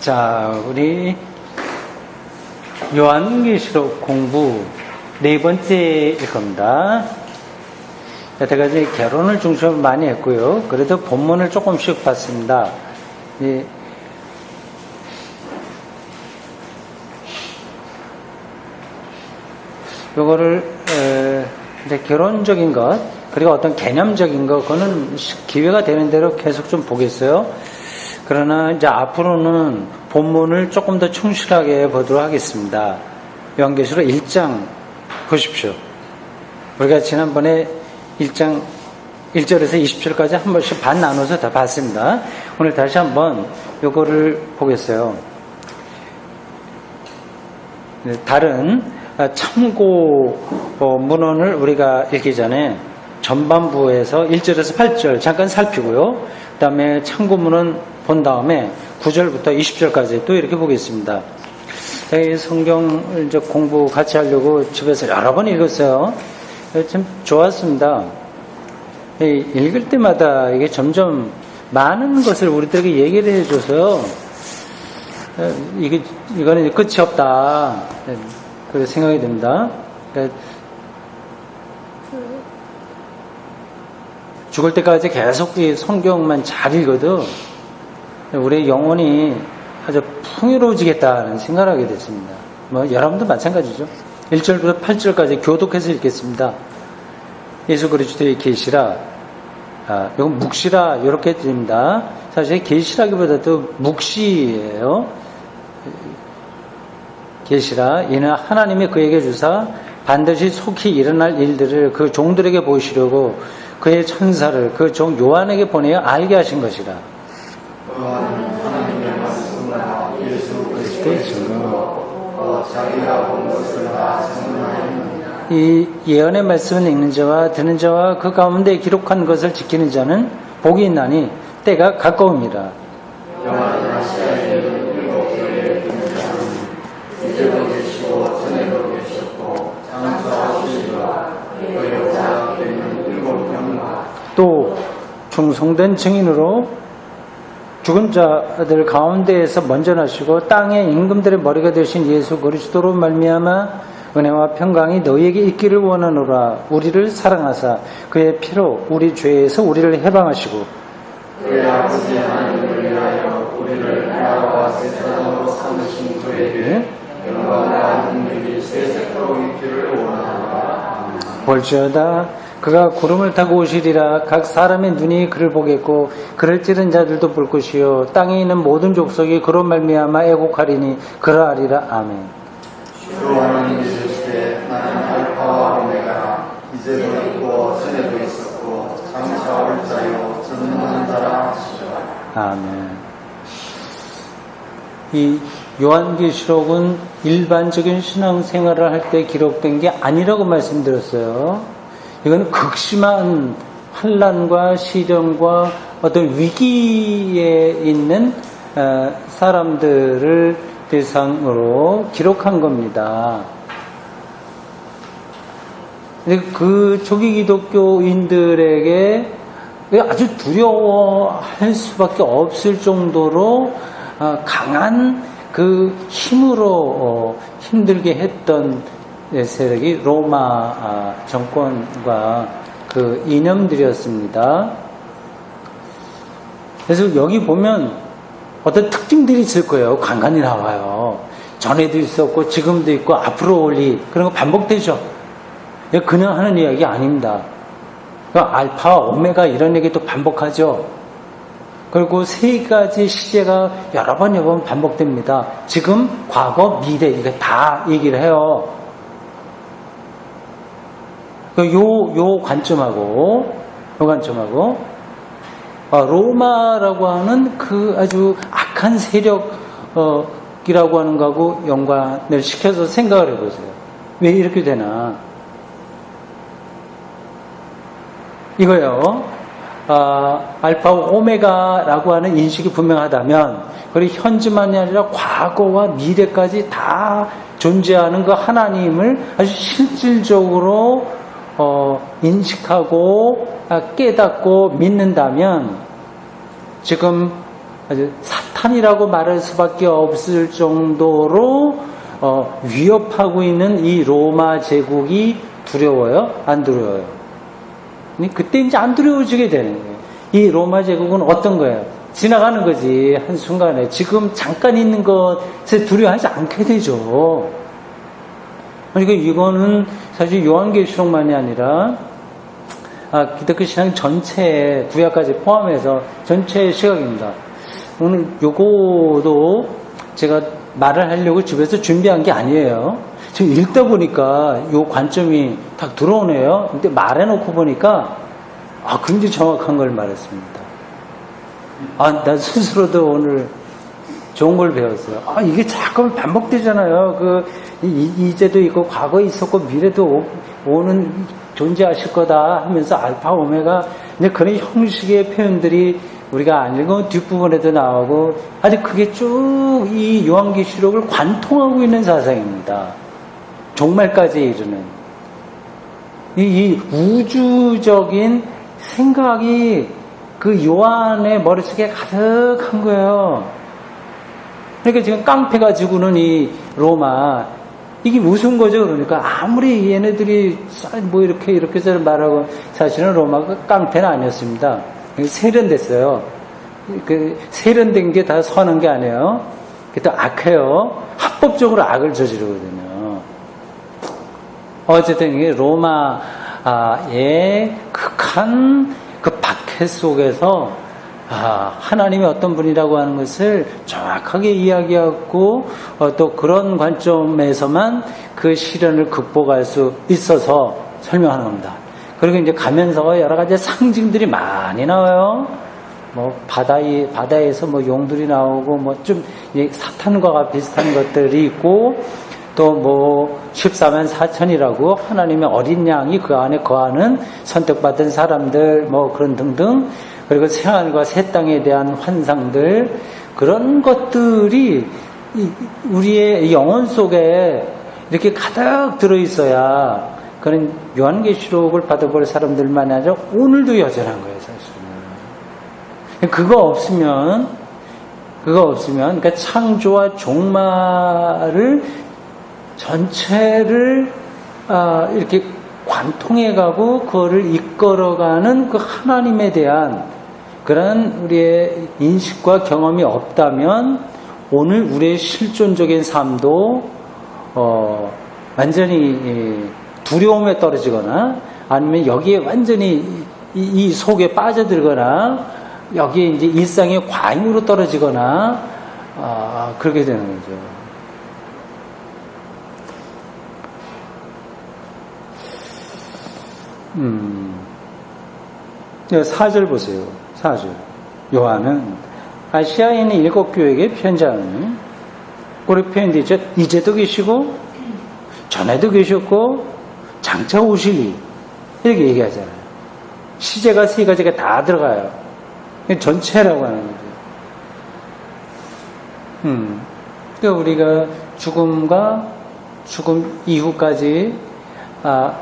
자, 우리 요한계시록 공부 네 번째일 겁니다. 여태까지 결론을 중심으로 많이 했고요. 그래도 본문을 조금씩 봤습니다. 예. 요거를 이제 결론적인 것 그리고 어떤 개념적인 것 그거는 기회가 되는 대로 계속 좀 보겠어요. 그러나 이제 앞으로는 본문을 조금 더 충실하게 보도록 하겠습니다. 요한계시록 1장 보십시오. 우리가 지난번에 1장 1절에서 20절까지 한 번씩 반 나눠서 다 봤습니다. 오늘 다시 한번 요거를 보겠어요. 다른 참고 문헌을 우리가 읽기 전에 전반부에서 1절에서 8절 잠깐 살피고요. 그 다음에 참고 문헌 본 다음에 9절부터 20절까지 또 이렇게 보겠습니다. 이 성경을 이제 공부 같이 하려고 집에서 여러 번 읽었어요. 참 좋았습니다. 읽을 때마다 이게 점점 많은 것을 우리들에게 얘기를 해줘서요. 이거는 끝이 없다. 그렇게 생각이 듭니다. 죽을 때까지 계속 이 성경만 잘 읽어도 우리의 영혼이 아주 풍요로워지겠다는 생각을 하게 됐습니다. 여러분도 마찬가지죠. 1절부터 8절까지 교독해서 읽겠습니다. 예수 그리스도의 계시라, 이건 묵시라 이렇게 드립니다. 사실 계시라기보다도 묵시예요. 계시라 이는 하나님이 그에게 주사 반드시 속히 일어날 일들을 그 종들에게 보이시려고 그의 천사를 그 종 요한에게 보내어 알게 하신 것이라. 하나님의 말씀과 예수 그리스도의 증거 자기가 본 것을 다 증언하였느니라. 이 예언의 말씀을 읽는 자와 듣는 자와 그 가운데 기록한 것을 지키는 자는 복이 있나니 때가 가까웁니다. 영원한 아시아에 있는 일곱 교회에 있는 자는 이제도 계시고 전에도 계셨고 장사하시리라. 그 여자 있는 일곱 병과 또 충성된 증인으로 죽은 자들 가운데에서 먼저 나시고 땅의 임금들의 머리가 되신 예수 그리스도로 말미암아 은혜와 평강이 너희에게 있기를 원하노라. 우리를 사랑하사 그의 피로 우리 죄에서 우리를 해방하시고 그의 아버지 하나님을 위하여 우리를 나라와 새 사람으로 삼으신 그에게 영광과 능력이 세세토록 있기를 원하노라. 볼지어다 그가 구름을 타고 오시리라. 각 사람의 눈이 그를 보겠고 그를 찌른 자들도 볼 것이요 땅에 있는 모든 족속이 그로 말미암아 애곡하리니 그러하리라. 아멘. 주 하나님 이르시되 나는 알파와 오메가라. 이제도 있고 전에도 있었고 장차 올 자요 전능한 자라 하시더라. 아멘. 이 요한계시록은 일반적인 신앙생활을 할 때 기록된 게 아니라고 말씀드렸어요. 이건 극심한 환난과 시련과 어떤 위기에 있는 사람들을 대상으로 기록한 겁니다. 그 초기 기독교인들에게 아주 두려워할 수밖에 없을 정도로 강한 그 힘으로 힘들게 했던 세력이 로마 정권과 그 이념들이었습니다. 그래서 여기 보면 어떤 특징들이 있을 거예요. 간간히 나와요. 전에도 있었고 지금도 있고 앞으로 올 일 그런 거 반복되죠. 그냥 하는 이야기 아닙니다. 알파, 오메가 이런 얘기도 반복하죠. 그리고 세 가지 시제가 여러 번 반복됩니다. 지금, 과거, 미래 이거 다 얘기를 해요. 요 관점하고 로마라고 하는 그 아주 악한 세력이라고 하는 거하고 연관을 시켜서 생각을 해보세요. 왜 이렇게 되나? 이거요. 알파 오메가라고 하는 인식이 분명하다면 그리고 현재만이 아니라 과거와 미래까지 다 존재하는 그 하나님을 아주 실질적으로 인식하고 깨닫고 믿는다면 지금 아주 사탄 사탄이라고 말할 수밖에 없을 정도로 위협하고 있는 이 로마 제국이 두려워요? 안 두려워요? 그때 이제 안 두려워지게 되는 거예요. 이 로마 제국은 어떤 거예요? 지나가는 거지, 한순간에. 지금 잠깐 있는 것에 두려워하지 않게 되죠. 그러니까 이거는 사실 요한계시록만이 아니라 기독교 신앙 전체에, 구약까지 포함해서 전체의 시각입니다. 오늘 요거도 제가 말을 하려고 집에서 준비한 게 아니에요. 지금 읽다 보니까 요 관점이 딱 들어오네요. 근데 말해놓고 보니까 굉장히 정확한 걸 말했습니다. 나 스스로도 오늘 좋은 걸 배웠어요. 이게 자꾸 반복되잖아요. 이제도 있고 과거에 있었고 미래도 오는 존재하실 거다 하면서 알파 오메가 이제 그런 형식의 표현들이 우리가 안 읽은 뒷부분에도 나오고 아주 그게 쭉 이 요한계시록을 관통하고 있는 사상입니다. 종말까지 이르는 이 우주적인 생각이 그 요한의 머릿속에 가득한 거예요. 그러니까 지금 깡패 가지고는 이 로마 이게 무슨 거죠? 그러니까 아무리 얘네들이 뭐 이렇게 말하고 사실은 로마가 깡패는 아니었습니다. 세련됐어요. 세련된 게 다 선한 게 아니에요. 그게 또 악해요. 합법적으로 악을 저지르거든요. 어쨌든 이게 로마의 극한 그 박해 속에서 하나님이 어떤 분이라고 하는 것을 정확하게 이야기하고 또 그런 관점에서만 그 시련을 극복할 수 있어서 설명하는 겁니다. 그리고 이제 가면서 여러 가지 상징들이 많이 나와요. 뭐 바다에서 뭐 용들이 나오고 뭐 좀 사탄과 비슷한 것들이 있고 또 뭐 14만 4천이라고 하나님의 어린 양이 그 안에 거하는 선택받은 사람들 뭐 그런 등등 그리고 새하늘과 새 땅에 대한 환상들 그런 것들이 우리의 영혼 속에 이렇게 가득 들어있어야 그런 요한계시록을 받아볼 사람들만 아니라 오늘도 여전한 거예요, 사실은. 그거 없으면 그러니까 창조와 종말을 전체를 이렇게 관통해가고 그거를 이끌어가는 그 하나님에 대한 그런 우리의 인식과 경험이 없다면 오늘 우리의 실존적인 삶도 완전히 두려움에 떨어지거나 아니면 여기에 완전히 이 속에 빠져들거나 여기에 이제 일상의 과잉으로 떨어지거나 그렇게 되는 거죠. 4절 보세요. 4절. 요한은 아시아에 있는 7 교회에게 편지하는 우리 표현되죠. 이제도 계시고 전에도 계셨고 장차 오시리 이렇게 얘기하잖아요. 시제가 3가지가 다 들어가요. 전체라고 하는 거죠. 그러니까 우리가 죽음과 죽음 이후까지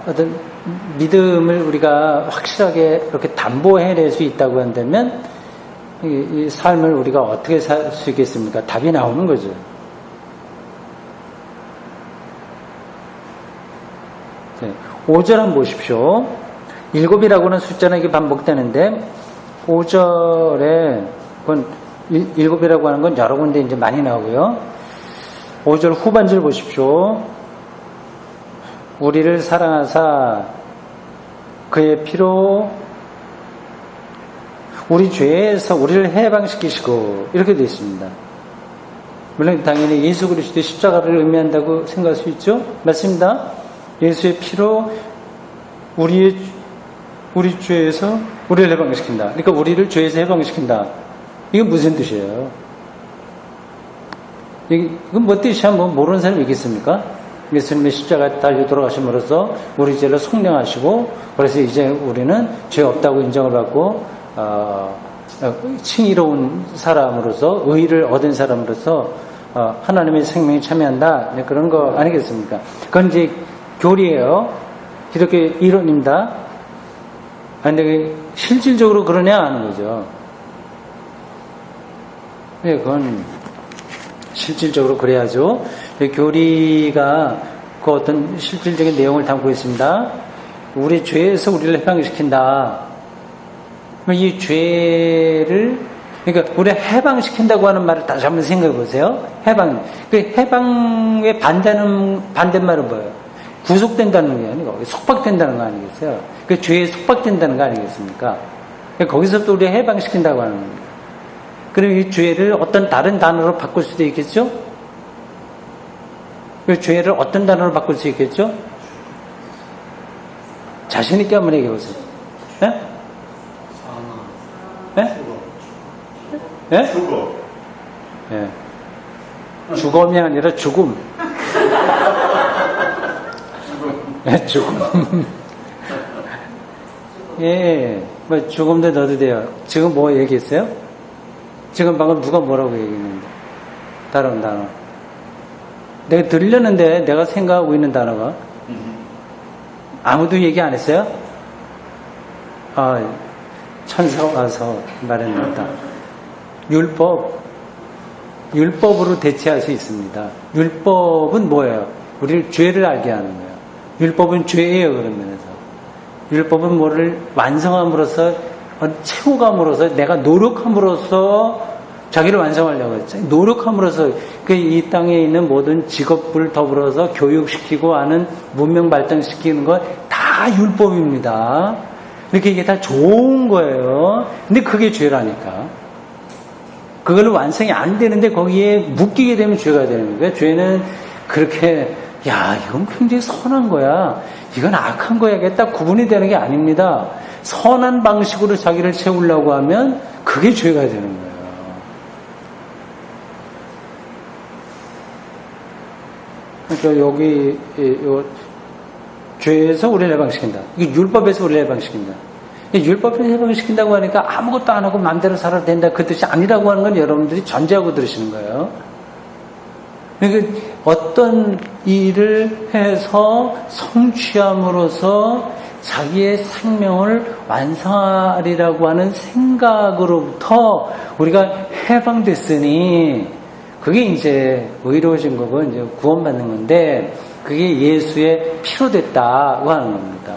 어떤 믿음을 우리가 확실하게 이렇게 담보해낼 수 있다고 한다면 이 삶을 우리가 어떻게 살 수 있겠습니까? 답이 나오는 거죠. 네, 5절 한번 보십시오. 7이라고는 숫자는 이게 반복되는데 5절에 그건 7이라고 하는 건 여러 군데 이제 많이 나오고요. 5절 후반절 보십시오. 우리를 사랑하사 그의 피로 우리 죄에서 우리를 해방시키시고 이렇게 되어 있습니다. 물론 당연히 예수 그리스도의 십자가를 의미한다고 생각할 수 있죠. 맞습니다. 예수의 피로 우리 죄에서 우리를 해방시킨다. 그러니까 우리를 죄에서 해방시킨다. 이건 무슨 뜻이에요? 이건 뭐 뜻이야? 뭐 모르는 사람이 있겠습니까? 예수님의 십자가에 달려 돌아가심으로써 우리 죄를 속량하시고 그래서 이제 우리는 죄 없다고 인정을 받고 칭의로운 사람으로서 의의를 얻은 사람으로서 하나님의 생명에 참여한다. 그런 거 아니겠습니까? 그건 이제 교리예요. 이렇게 이론입니다. 근데 실질적으로 그러냐 하는 거죠. 그건 실질적으로 그래야죠. 교리가 그 어떤 실질적인 내용을 담고 있습니다. 우리 죄에서 우리를 해방시킨다. 이 죄를, 그러니까 우리가 해방시킨다고 하는 말을 다시 한번 생각해 보세요. 해방. 그 해방의 반대말은 뭐예요? 구속된다는 게 아니고 속박된다는 거 아니겠어요? 그 죄에 속박된다는 거 아니겠습니까? 거기서부터 우리가 해방시킨다고 하는 겁니다. 그럼 이 죄를 어떤 다른 단어로 바꿀 수도 있겠죠? 그 죄를 어떤 단어로 바꿀 수 있겠죠? 자신있게 한번 얘기해 보세요. 네? 네? 네? 죽어. 네. 죽음이 아니라 죽음. 네, 죽음. 예, 뭐 죽음도 넣어도 돼요. 지금 뭐 얘기했어요? 지금 방금 누가 뭐라고 얘기했는데? 다른 단어. 내가 들렸는데 내가 생각하고 있는 단어가 아무도 얘기 안 했어요? 아, 천사가 와서 말했다. 율법으로 대체할 수 있습니다. 율법은 뭐예요? 우리를 죄를 알게 하는 거예요. 율법은 죄예요, 그런 면에서. 율법은 뭐를 완성함으로써, 채워감으로써, 내가 노력함으로써 자기를 완성하려고 했죠. 노력함으로써 이 땅에 있는 모든 직업을 더불어서 교육시키고 하는 문명 발전시키는 건 다 율법입니다. 이렇게 이게 다 좋은 거예요. 근데 그게 죄라니까. 그걸로 완성이 안 되는데 거기에 묶이게 되면 죄가 되는 거예요. 죄는 그렇게 야 이건 굉장히 선한 거야. 이건 악한 거야겠다 구분이 되는 게 아닙니다. 선한 방식으로 자기를 채우려고 하면 그게 죄가 되는 거예요. 그러니까 여기 죄에서 우리를 해방시킨다. 이게 율법에서 우리를 해방시킨다. 율법에서 해방시킨다고 하니까 아무것도 안 하고 마음대로 살아도 된다. 그 뜻이 아니라고 하는 건 여러분들이 전제하고 들으시는 거예요. 그러니까 어떤 일을 해서 성취함으로써 자기의 생명을 완성하리라고 하는 생각으로부터 우리가 해방됐으니 그게 이제 의로워진 거고 이제 구원받는 건데 그게 예수의 피로 됐다고 하는 겁니다.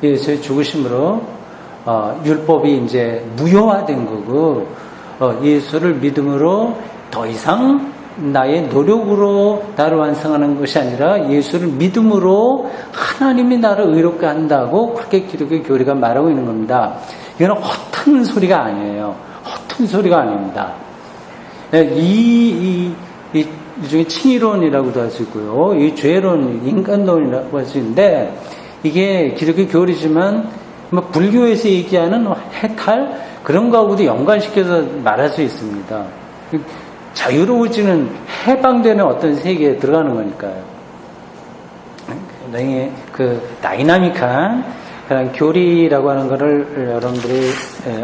예수의 죽으심으로 율법이 이제 무효화된 거고 예수를 믿음으로 더 이상 나의 노력으로 나를 완성하는 것이 아니라 예수를 믿음으로 하나님이 나를 의롭게 한다고 그렇게 기독교 교리가 말하고 있는 겁니다. 이건 허튼 소리가 아니에요. 허튼 소리가 아닙니다. 일종의 칭의론이라고도 할 수 있고요. 이 죄론, 인간론이라고 할 수 있는데 이게 기독교 교리지만 뭐 불교에서 얘기하는 해탈 그런 거하고도 연관시켜서 말할 수 있습니다. 자유로워지는 해방되는 어떤 세계에 들어가는 거니까요. 굉장히 그 다이나믹한 그런 교리라고 하는 거를 여러분들이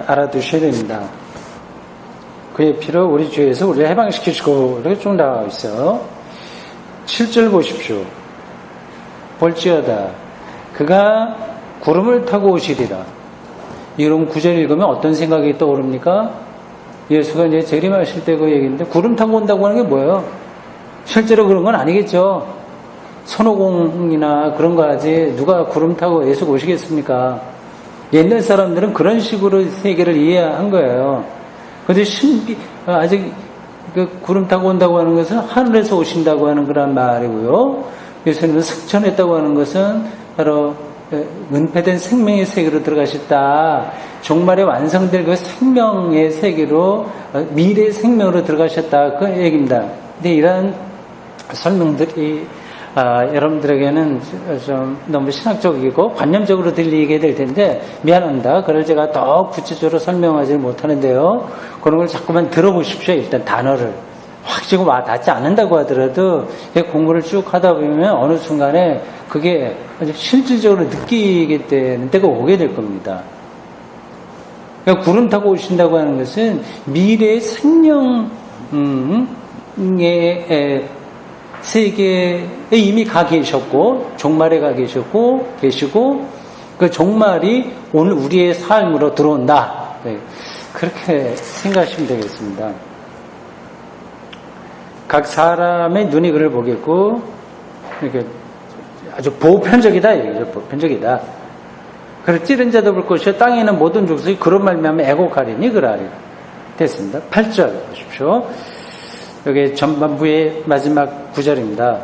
알아두셔야 됩니다. 그의 피로 우리 죄에서 우리를 해방시키시고 이렇게 쭉 나와 있어요. 7절 보십시오. 볼지어다 그가 구름을 타고 오시리라. 이런 구절 읽으면 어떤 생각이 떠오릅니까? 예수가 이제 재림하실 때 그 얘기인데 구름 타고 온다고 하는 게 뭐예요? 실제로 그런 건 아니겠죠. 손오공이나 그런 거 하지 누가 구름 타고 예수가 오시겠습니까? 옛날 사람들은 그런 식으로 세계를 이해한 거예요. 그런데 아직 그 구름 타고 온다고 하는 것은 하늘에서 오신다고 하는 그런 말이고요. 예수님은 승천했다고 하는 것은 바로 은폐된 생명의 세계로 들어가셨다. 종말에 완성될 그 생명의 세계로 미래의 생명으로 들어가셨다. 그 얘기입니다. 근데 이런 설명들이 여러분들에게는 좀 너무 신학적이고 관념적으로 들리게 될 텐데 미안합니다. 그걸 제가 더 구체적으로 설명하지 못하는데요. 그런 걸 자꾸만 들어보십시오. 일단 단어를. 확 지금 와 닿지 않는다고 하더라도 공부를 쭉 하다 보면 어느 순간에 그게 실질적으로 느끼게 되는 때가 오게 될 겁니다. 그러니까 구름 타고 오신다고 하는 것은 미래의 생명의 세계에 이미 가 계셨고 종말에 가 계시고 그 종말이 오늘 우리의 삶으로 들어온다. 네, 그렇게 생각하시면 되겠습니다. 각 사람의 눈이 그를 보겠고, 이렇게 아주 보편적이다, 이거죠. 보편적이다. 그를 찌른 자도 볼 것이요 땅에 있는 모든 족속이 그런 말미암아 애곡하리니 그러하리. 됐습니다. 8절 보십시오. 여기 전반부의 마지막 구절입니다.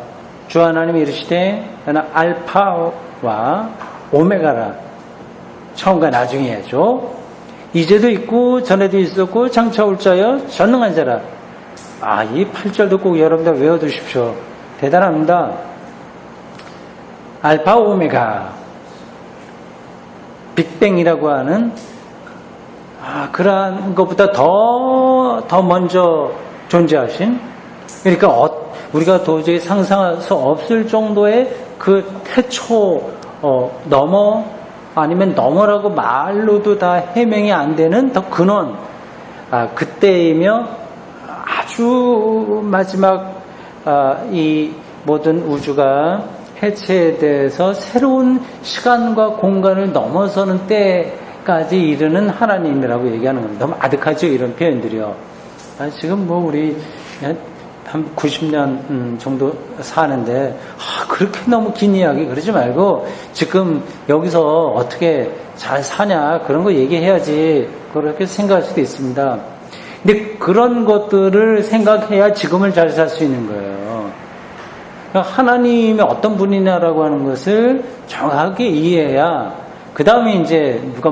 주 하나님이 이르시되 나는 알파와 오메가라. 처음과 나중이야죠. 이제도 있고 전에도 있었고 장차 올 자여 전능한 자라. 이 8절도 꼭 여러분들 외워두십시오. 대단합니다. 알파 오메가, 빅뱅이라고 하는 그러한 것보다 더 먼저 존재하신, 그러니까 우리가 도저히 상상할 수 없을 정도의 그 태초 넘어, 아니면 넘어라고 말로도 다 해명이 안 되는 더 근원, 그때이며 아주 마지막 이 모든 우주가 해체돼서 새로운 시간과 공간을 넘어서는 때까지 이르는 하나님이라고 얘기하는 겁니다. 너무 아득하죠, 이런 표현들이요. 지금 우리 한 90년 정도 사는데 그렇게 너무 긴 이야기 그러지 말고 지금 여기서 어떻게 잘 사냐 그런 거 얘기해야지, 그렇게 생각할 수도 있습니다. 근데 그런 것들을 생각해야 지금을 잘 살 수 있는 거예요. 하나님이 어떤 분이냐라고 하는 것을 정확하게 이해해야 그 다음에 이제 누가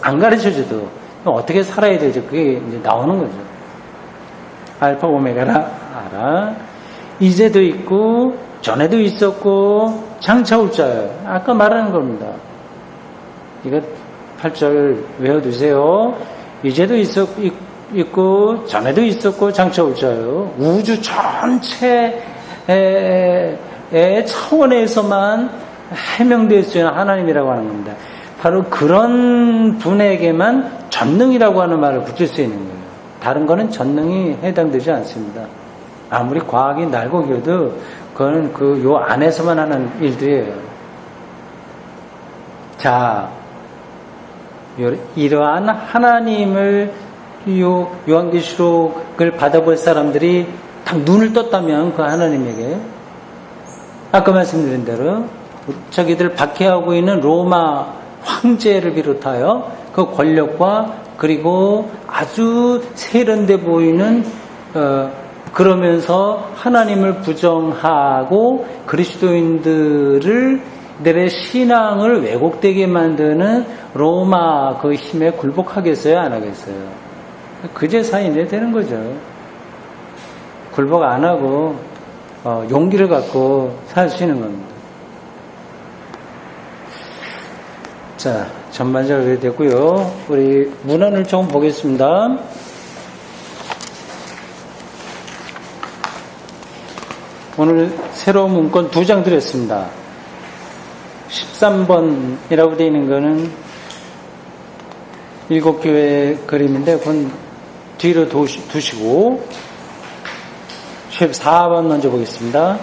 안 가르쳐줘도 어떻게 살아야 되죠, 그게 이제 나오는 거죠. 알파 오메가라 알아. 이제도 있고 전에도 있었고 장차 올 자예요. 아까 말하는 겁니다. 이거 8절 외워두세요. 이제도 있고 전에도 있었고 장차 올 자예요. 우주 전체의 차원에서만 해명될 수 있는 하나님이라고 하는 겁니다. 바로 그런 분에게만 전능이라고 하는 말을 붙일 수 있는 거예요. 다른 거는 전능이 해당되지 않습니다. 아무리 과학이 날고 기어도 그거는 요 안에서만 하는 일들이에요. 자, 이러한 하나님을 요한계시록을 받아볼 사람들이 딱 눈을 떴다면 그 하나님에게 아까 말씀드린 대로 자기들 박해하고 있는 로마 황제를 비롯하여 그 권력과 그리고 아주 세련돼 보이는 그러면서 하나님을 부정하고 그리스도인들의 신앙을 왜곡되게 만드는 로마 그 힘에 굴복하겠어요, 안 하겠어요? 그제서야 이제 되는 거죠. 굴복 안 하고 용기를 갖고 살 수 있는 겁니다. 자, 전반적으로 그렇게 되고요. 우리 문헌을 조금 보겠습니다. 오늘 새로운 문건 2장 드렸습니다. 13번이라고 되어 있는 거는 7교회 그림인데 그건 뒤로 두시고 14번 먼저 보겠습니다.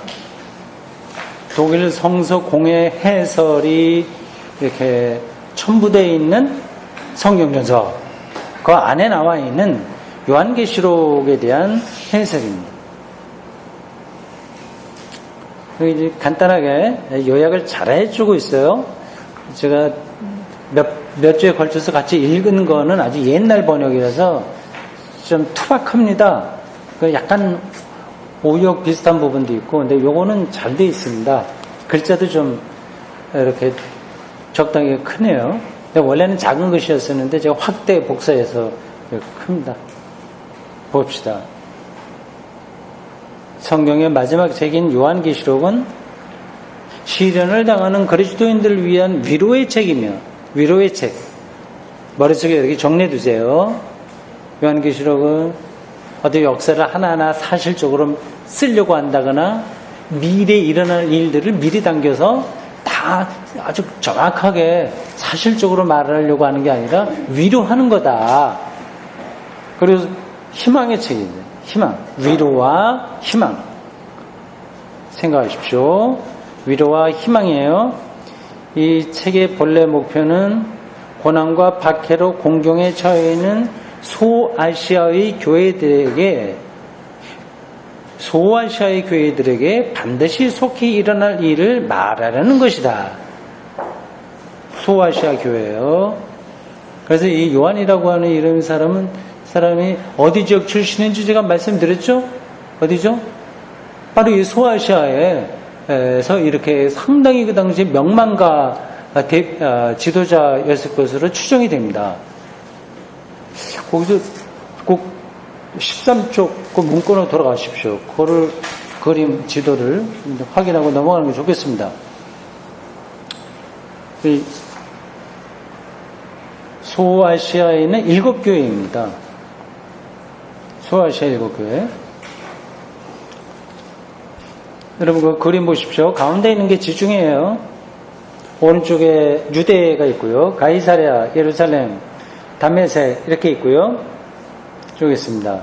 독일 성서 공회 해설이 이렇게 첨부되어 있는 성경전서, 그 안에 나와 있는 요한계시록에 대한 해설입니다. 이제 간단하게 요약을 잘 해주고 있어요. 제가 몇 주에 걸쳐서 같이 읽은 거는 아주 옛날 번역이라서 좀 투박합니다. 약간 오역 비슷한 부분도 있고, 근데 요거는 잘 돼 있습니다. 글자도 좀 이렇게 적당히 크네요. 근데 원래는 작은 것이었었는데 제가 확대 복사해서 큽니다. 봅시다. 성경의 마지막 책인 요한계시록은 시련을 당하는 그리스도인들을 위한 위로의 책이며, 위로의 책. 머릿속에 이렇게 정리해두세요. 요한계시록은 어떤 역사를 하나하나 사실적으로 쓰려고 한다거나 미래에 일어날 일들을 미리 당겨서 다 아주 정확하게 사실적으로 말하려고 하는 게 아니라 위로하는 거다. 그리고 희망의 책입니다. 희망. 위로와 희망. 생각하십시오. 위로와 희망이에요. 이 책의 본래 목표는 고난과 박해로 공경에 처해 있는 소아시아의 교회들에게 소아시아의 교회들에게 반드시 속히 일어날 일을 말하라는 것이다. 소아시아 교회예요. 그래서 이 요한이라고 하는 이름 사람이 어디 지역 출신인지 제가 말씀드렸죠? 어디죠? 바로 이 소아시아에서 이렇게 상당히 그 당시 명망가 지도자였을 것으로 추정이 됩니다. 거기서 꼭 13쪽 그 문건으로 돌아가십시오. 그거를 그림 지도를 확인하고 넘어가는 게 좋겠습니다. 소아시아에 있는 7교회입니다. 소아시아 7교회. 여러분 그 그림 보십시오. 가운데 있는 게 지중해예요. 오른쪽에 유대가 있고요. 가이사랴, 예루살렘, 다메섹 이렇게 있고요. 저기 있습니다.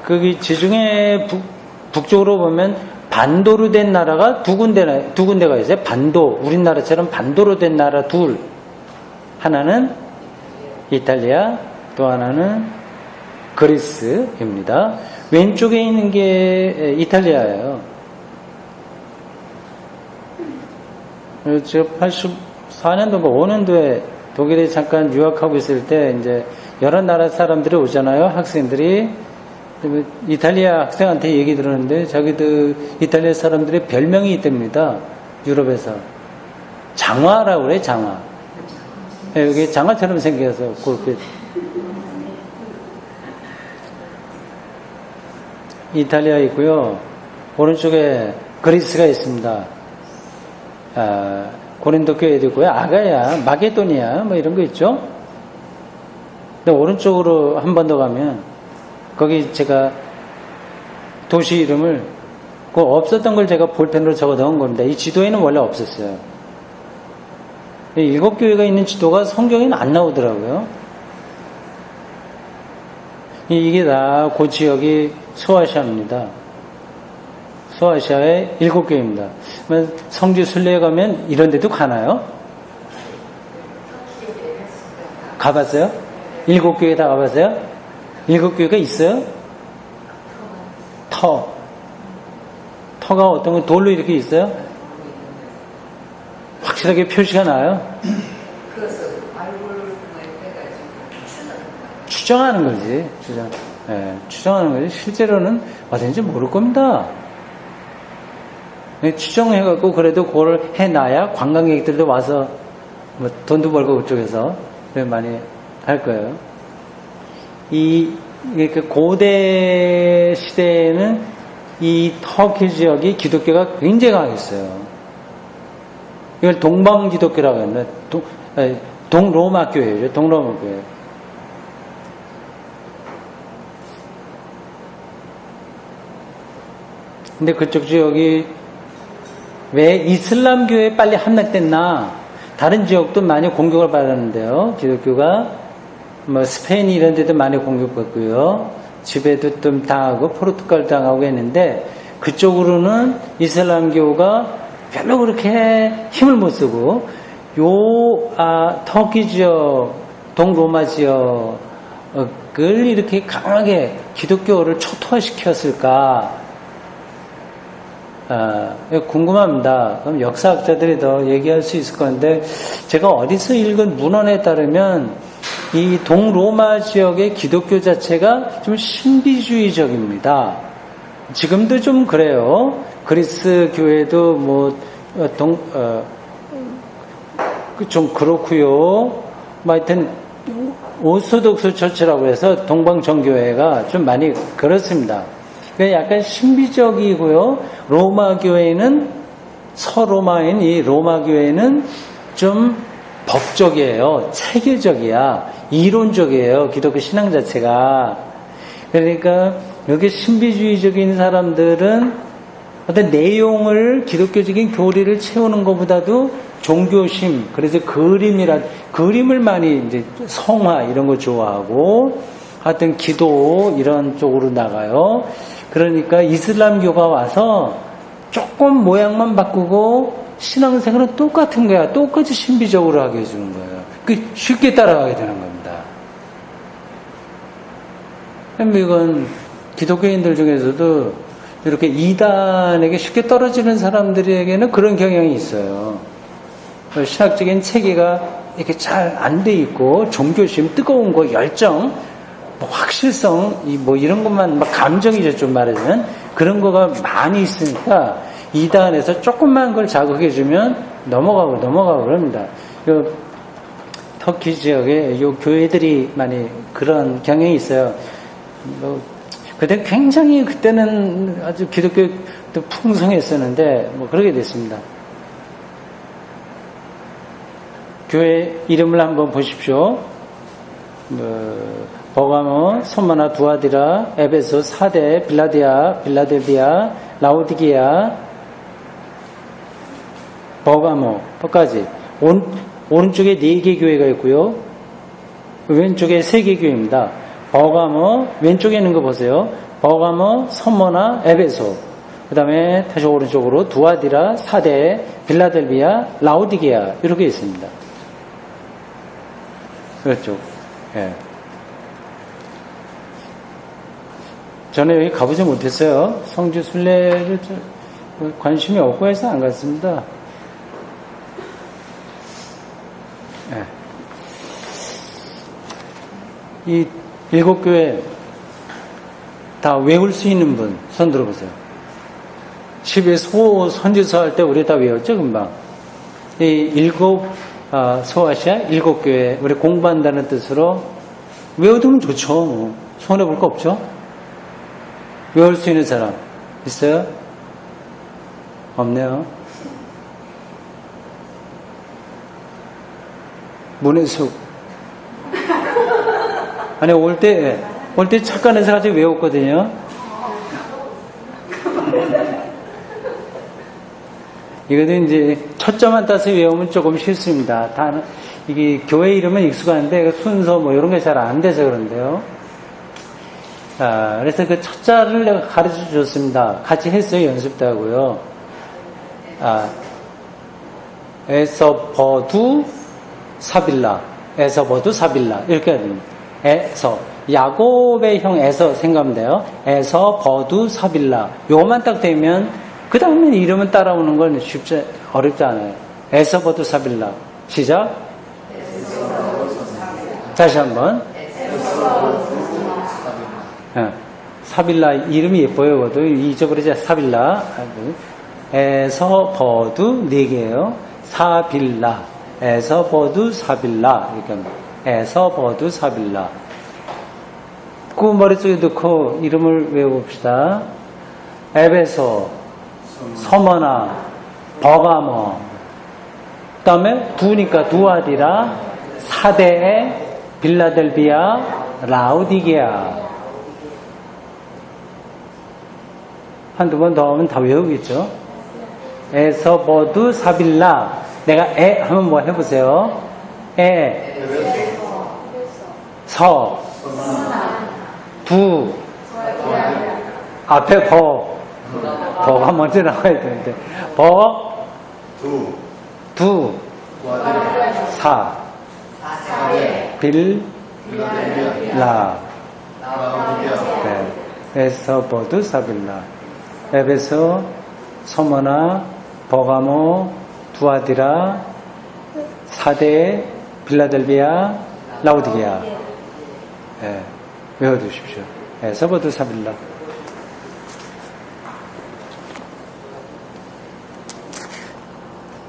거기 지중해 북쪽으로 보면 반도로 된 나라가 두 군데가 있어요. 반도, 우리나라처럼 반도로 된 나라 둘. 하나는 이탈리아, 또 하나는 그리스입니다. 왼쪽에 있는 게 이탈리아예요. 제가 84년도인가 5년도에 독일에 잠깐 유학하고 있을 때 이제 여러 나라 사람들이 오잖아요. 학생들이. 이탈리아 학생한테 얘기 들었는데 자기들 이탈리아 사람들의 별명이 있답니다. 유럽에서. 장화라고 그래, 장화. 네, 여기 장화처럼 생겨서 그렇게. 이탈리아 있고요. 오른쪽에 그리스가 있습니다. 고린도 교회도 있고요. 아가야, 마게도니아 뭐 이런 거 있죠. 근데 오른쪽으로 한 번 더 가면 거기 제가 도시 이름을 없었던 걸 제가 볼펜으로 적어 넣은 겁니다. 이 지도에는 원래 없었어요. 7교회가 있는 지도가 성경에는 안 나오더라고요. 이게 다 그 지역이 소아시아입니다. 소아시아의 7교회입니다. 성지 순례에 가면 이런 데도 가나요? 가봤어요? 7교회 다 가봤어요? 7교회가 있어요? 터가 어떤 건 돌로 이렇게 있어요? 확실하게 표시가 나요? 추정하는 거지. 추정하는 거지. 실제로는 어딘지 모를 겁니다. 추정해갖고 그래도 그걸 해놔야 관광객들도 와서 뭐 돈도 벌고 그쪽에서 많이 할 거예요. 이 고대 시대에는 이 터키 지역이 기독교가 굉장히 강했어요. 이걸 동방 기독교라고 했는데 동로마 교회죠. 동로마 교회. 근데 그쪽 지역이 왜 이슬람 교회에 빨리 함락됐나? 다른 지역도 많이 공격을 받았는데요. 기독교가 뭐 스페인 이런 데도 많이 공격받고요. 지배도 좀 당하고 포르투갈 당하고 했는데 그쪽으로는 이슬람교가 별로 그렇게 힘을 못 쓰고 터키 지역, 동로마 지역을 이렇게 강하게 기독교를 초토화시켰을까? 궁금합니다. 그럼 역사학자들이 더 얘기할 수 있을 건데 제가 어디서 읽은 문헌에 따르면 이 동로마 지역의 기독교 자체가 좀 신비주의적입니다. 지금도 좀 그래요. 그리스 교회도 뭐 좀 그렇고요. 하여튼 오소독스 처치라고 해서 동방정교회가 좀 많이 그렇습니다. 약간 신비적이고요. 로마 교회는 서로마인 이 로마 교회는 좀 법적이에요. 체계적이야. 이론적이에요. 기독교 신앙 자체가. 그러니까 여기 신비주의적인 사람들은 어떤 내용을 기독교적인 교리를 채우는 것보다도 종교심, 그래서 그림을 많이 이제 성화 이런 거 좋아하고 하여튼 기도 이런 쪽으로 나가요. 그러니까 이슬람교가 와서 조금 모양만 바꾸고 신앙생활은 똑같은 거야. 똑같이 신비적으로 하게 해주는 거예요. 쉽게 따라가게 되는 겁니다. 이건 기독교인들 중에서도 이렇게 이단에게 쉽게 떨어지는 사람들에게는 그런 경향이 있어요. 신학적인 체계가 이렇게 잘 안 돼 있고 종교심, 뜨거운 거, 열정, 뭐 확실성, 뭐 이런 것만 막 감정이죠, 좀 말하면 그런 거가 많이 있으니까 이단에서 조금만 걸 자극해주면 넘어가고 그럽니다. 터키 지역에 요 교회들이 많이 그런 경향이 있어요. 그때 굉장히 그때는 아주 기독교도 풍성했었는데 뭐 그러게 됐습니다. 교회 이름을 한번 보십시오. 버가모, 소마나, 두아디라, 에베소, 사데, 빌라델비아, 라오디게아, 버가모까지 오른쪽에 4개 교회가 있고요. 왼쪽에 3개 교회입니다. 버가모, 왼쪽에 있는 거 보세요. 버가모, 소모나, 에베소. 그 다음에 다시 오른쪽으로 두아디라, 사데, 빌라델비아, 라오디게아 이렇게 있습니다. 그렇죠. 예. 저는 여기 가보지 못했어요. 성지 순례를 관심이 없고 해서 안 갔습니다. 예. 이 7교회 다 외울 수 있는 분 손 들어보세요. 집에 선지서 할 때 우리 다 외웠죠, 금방. 이 소아시아 7교회 우리 공부한다는 뜻으로 외워두면 좋죠. 뭐. 손해볼 거 없죠. 외울 수 있는 사람 있어요? 없네요. 문해숙. 아니 올 때 착관해서 같이 외웠거든요. 이것도 이제 초점만 따서 외우면 조금 쉽습니다. 이게 교회 이름은 익숙한데 순서 뭐 이런 게 잘 안 돼서 그런데요. 그래서 그 첫자를 내가 가르쳐 줬습니다. 같이 했어요. 연습도 하고요. 에서버두 사빌라. 이렇게 해야 됩니다. 야곱의 형 생각하면 돼요. 에서버두 사빌라. 요것만 딱 되면 그 다음에 이름은 따라오는 건 어렵지 않아요. 에서버두 사빌라. 시작. 다시 한번. 사빌라 이름이 예뻐요. 그것도 잊어버리지. 사빌라. 에서버두 4개예요. 사빌라. 에서버두 사빌라. 이렇게 합니다. 에서버두 사빌라. 그 머릿속에 넣고 이름을 외워봅시다. 에베소, 서머나, 버가모. 그 다음에 두니까 두아디라, 사데에, 빌라델비아, 라오디게아. 한두 번 더 하면 다 외우겠죠. 에서버두 사빌라. 내가 하면 뭐 해보세요. 두 앞에 버가 먼저 나와야 되는데 두 사 빌라. 네. 에서버두 사빌라. 에베소, 소모나, 버가모, 두아디라, 사데, 빌라델비아, 라오디게아. 네, 외워두십시오. 에서버두 사빌라.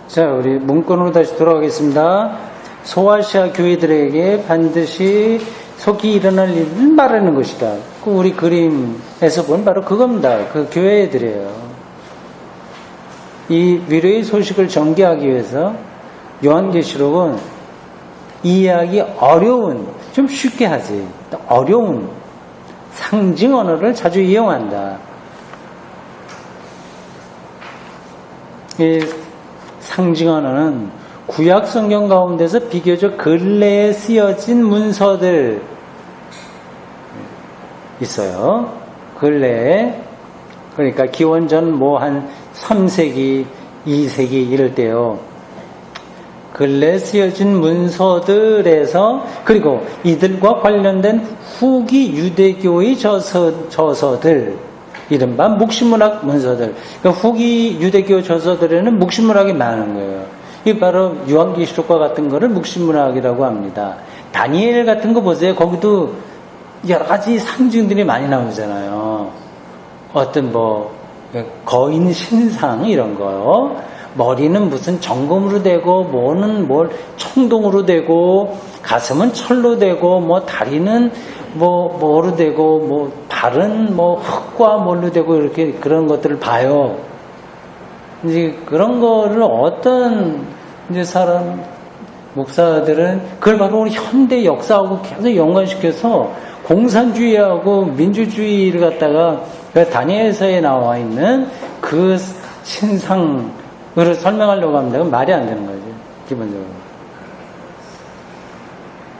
자, 우리 문건으로 다시 돌아가겠습니다. 소아시아 교회들에게 반드시 속히 일어날 일을 말하는 것이다. 그 우리 그림에서 본 바로 그겁니다. 그 교회들이에요. 이 위로의 소식을 전개하기 위해서 요한계시록은 이해하기 어려운, 좀 쉽게 하지, 어려운 상징 언어를 자주 이용한다. 이 상징 언어는 구약 성경 가운데서 비교적 근래에 쓰여진 문서들 있어요. 근래에. 그러니까 기원전 뭐 한 3세기, 2세기 이럴 때요. 근래 쓰여진 문서들에서 그리고 이들과 관련된 후기 유대교의 저서들 이른바 묵시문학 문서들 그러니까 후기 유대교 저서들에는 묵시문학이 많은 거예요. 이게 바로 요한계시록과 같은 거를 묵시문학이라고 합니다. 다니엘 같은 거 보세요. 거기도 여러 가지 상징들이 많이 나오잖아요. 어떤 거인 신상 이런 거요. 머리는 무슨 정금으로 되고 뭐는 뭘 청동으로 되고 가슴은 철로 되고 다리는 뭐로 되고 발은 흙과 뭘로 되고 이렇게 그런 것들을 봐요. 이제 그런 거를 어떤 이제 사람 목사들은 그걸 바로 우리 현대 역사하고 계속 연관시켜서 공산주의하고 민주주의를 갖다가 그 다니엘서에 나와 있는 그 신상을 설명하려고 합니다. 그건 말이 안 되는 거죠. 기본적으로.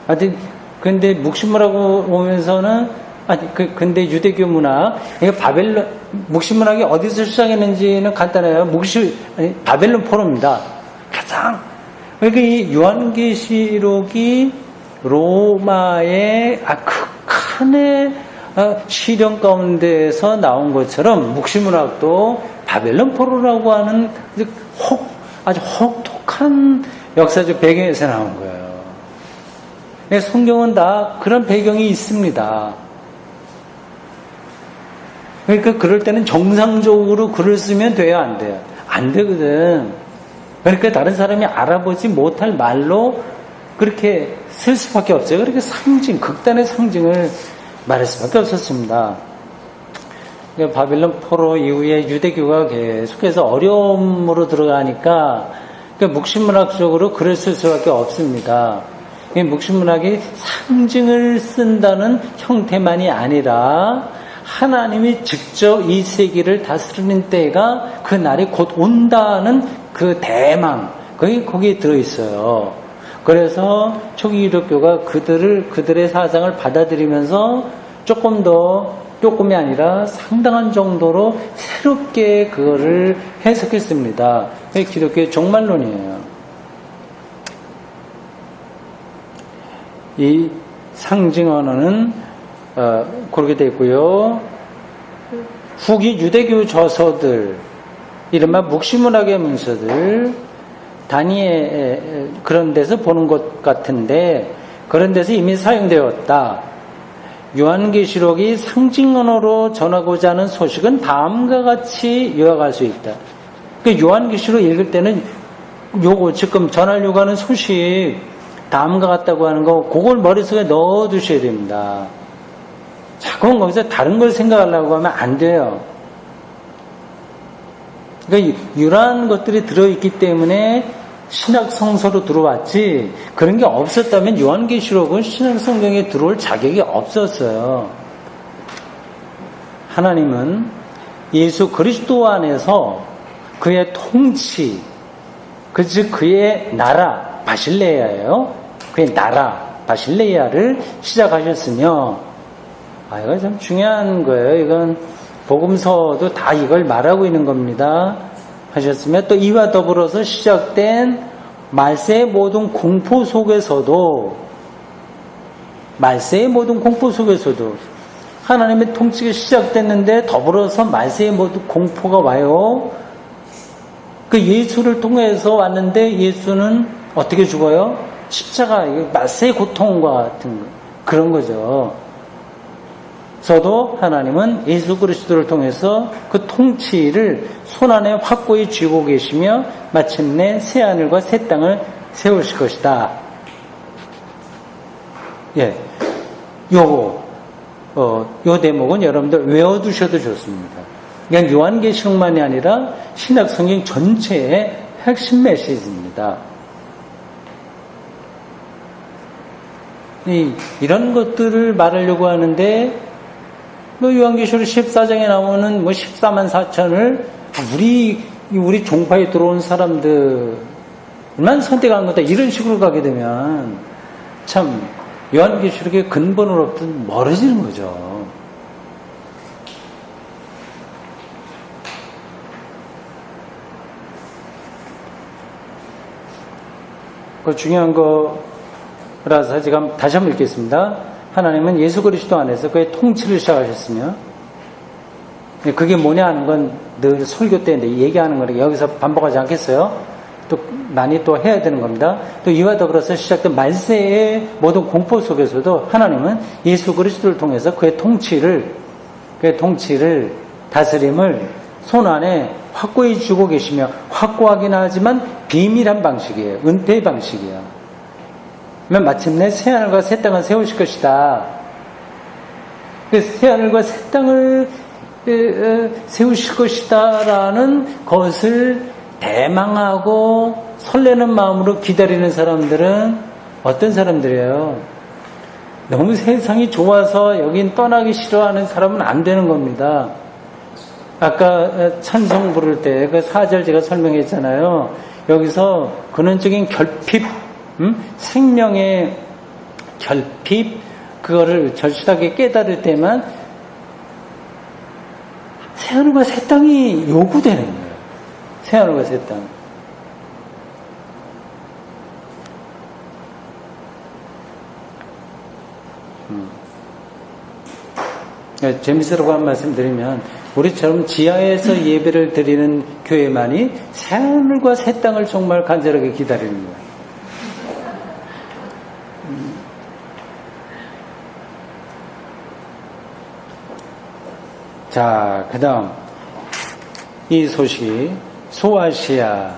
하여튼 근데 묵시문학으로 오면서는 근데 유대교 문학 이게 바벨론 묵시문학이 어디서 시작했는지는 간단해요. 바벨론 포로입니다. 가장 그러니까 이 요한계시록이 로마의 극한의 시련 가운데에서 나온 것처럼 묵시문학도 바벨론 포로라고 하는 아주 혹독한 역사적 배경에서 나온 거예요. 성경은 다 그런 배경이 있습니다. 그러니까 그럴 때는 정상적으로 글을 쓰면 돼요, 안 돼요? 안 되거든. 그러니까 다른 사람이 알아보지 못할 말로 그렇게 쓸 수밖에 없어요. 그렇게 극단의 상징을 말할 수밖에 없었습니다. 그러니까 바빌론 포로 이후에 유대교가 계속해서 어려움으로 들어가니까 그러니까 묵시문학적으로 글을 쓸 수밖에 없습니다. 묵시문학이 상징을 쓴다는 형태만이 아니라 하나님이 직접 이 세계를 다스리는 때가 그 날이 곧 온다는 그 대망 거기에 들어있어요. 그래서 초기 기독교가 그들의 사상을 받아들이면서 조금이 아니라 상당한 정도로 새롭게 그거를 해석했습니다. 그게 기독교의 종말론이에요. 이 상징 언어는 그렇게 되어 있고요. 후기 유대교 저서들, 이른바 묵시문학의 문서들, 다니엘 그런 데서 보는 것 같은데 그런 데서 이미 사용되었다. 요한계시록이 상징 언어로 전하고자 하는 소식은 다음과 같이 요약할 수 있다. 그 요한계시록 읽을 때는 요거 지금 전하려고 하는 소식 다음과 같다고 하는 거 그걸 머릿속에 넣어 두셔야 됩니다. 자꾸 거기서 다른 걸 생각하려고 하면 안 돼요. 그러니까 유라한 것들이 들어있기 때문에 신약 성서로 들어왔지 그런 게 없었다면 요한계시록은 신약 성경에 들어올 자격이 없었어요. 하나님은 예수 그리스도 안에서 그의 통치 즉 그의 나라 바실레야예요. 그의 나라 바실레야를 시작하셨으며 이거 참 중요한 거예요. 이건 복음서도 다 이걸 말하고 있는 겁니다. 하셨으며 또 이와 더불어서 시작된 말세의 모든 공포 속에서도 하나님의 통치가 시작됐는데 더불어서 말세의 모든 공포가 와요. 그 예수를 통해서 왔는데 예수는 어떻게 죽어요? 십자가, 말세의 고통과 같은 그런 거죠. 저도 하나님은 예수 그리스도를 통해서 그 통치를 손안에 확고히 쥐고 계시며 마침내 새 하늘과 새 땅을 세우실 것이다. 요 대목은 여러분들 외워두셔도 좋습니다. 그냥 요한계시록만이 아니라 신약 성경 전체의 핵심 메시지입니다. 이런 것들을 말하려고 하는데 요한계시록 14장에 나오는 14만 4천을 우리 종파에 들어온 사람들만 선택한 거다 이런 식으로 가게 되면 참 요한계시록의 근본으로부터 멀어지는 거죠. 그 중요한 거라서 제가 다시 한번 읽겠습니다. 하나님은 예수 그리스도 안에서 그의 통치를 시작하셨으며, 그게 뭐냐 하는 건 늘 설교 때 얘기하는 거니까 여기서 반복하지 않겠어요? 또 많이 또 해야 되는 겁니다. 또 이와 더불어서 시작된 말세의 모든 공포 속에서도 하나님은 예수 그리스도를 통해서 그의 통치를 다스림을 손 안에 확고히 쥐고 계시며, 확고하긴 하지만 비밀한 방식이에요. 은폐의 방식이에요. 그러면 마침내 새하늘과 새 땅을 세우실 것이다. 그 새하늘과 새 땅을 세우실 것이다라는 것을 대망하고 설레는 마음으로 기다리는 사람들은 어떤 사람들이에요? 너무 세상이 좋아서 여긴 떠나기 싫어하는 사람은 안 되는 겁니다. 아까 찬송 부를 때 그 4절 제가 설명했잖아요. 여기서 근원적인 결핍, 생명의 결핍, 그거를 절실하게 깨달을 때만 새하늘과 새 땅이 요구되는 거예요. 새하늘과 새 땅. 재밌으라고 한 말씀 드리면, 우리처럼 지하에서 예배를 드리는 교회만이 새하늘과 새 땅을 정말 간절하게 기다리는 거예요. 자, 그 다음 이 소식이 소아시아는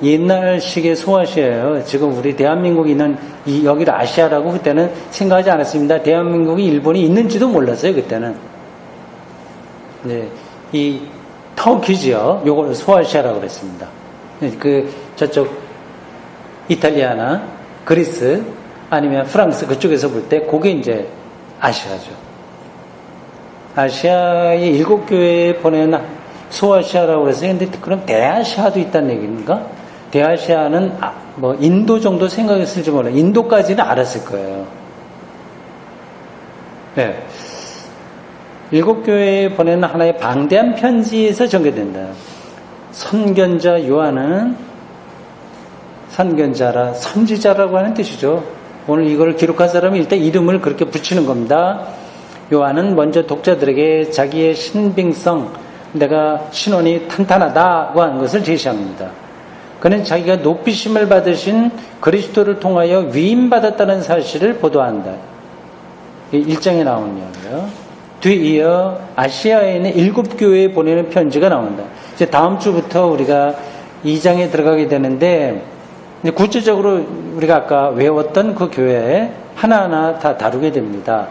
옛날식의 소아시아예요. 지금 우리 대한민국이 있는 여기를 아시아라고 그때는 생각하지 않았습니다. 대한민국이 일본이 있는지도 몰랐어요. 그때는. 네, 이 터키지요. 요걸 소아시아라고 그랬습니다. 저쪽 이탈리아나 그리스 아니면 프랑스 그쪽에서 볼 때 그게 이제 아시아죠. 아시아의 7교회에 보낸 소아시아라고 해서, 근데 그럼 대아시아도 있다는 얘기인가? 대아시아는 뭐 인도 정도 생각했을지 몰라요. 인도까지는 알았을 거예요. 네. 7교회에 보낸 하나의 방대한 편지에서 전개된다. 선견자 요한은 선지자라고 하는 뜻이죠. 오늘 이걸 기록한 사람이 일단 이름을 그렇게 붙이는 겁니다. 요한은 먼저 독자들에게 자기의 신빙성, 내가 신원이 탄탄하다고 하는 것을 제시합니다. 그는 자기가 높이심을 받으신 그리스도를 통하여 위임받았다는 사실을 보도한다. 1장에 나오는 이야기예요. 뒤이어 아시아에 있는 7교회에 보내는 편지가 나온다. 이제 다음 주부터 우리가 2장에 들어가게 되는데, 구체적으로 우리가 아까 외웠던 그 교회 하나하나 다 다루게 됩니다.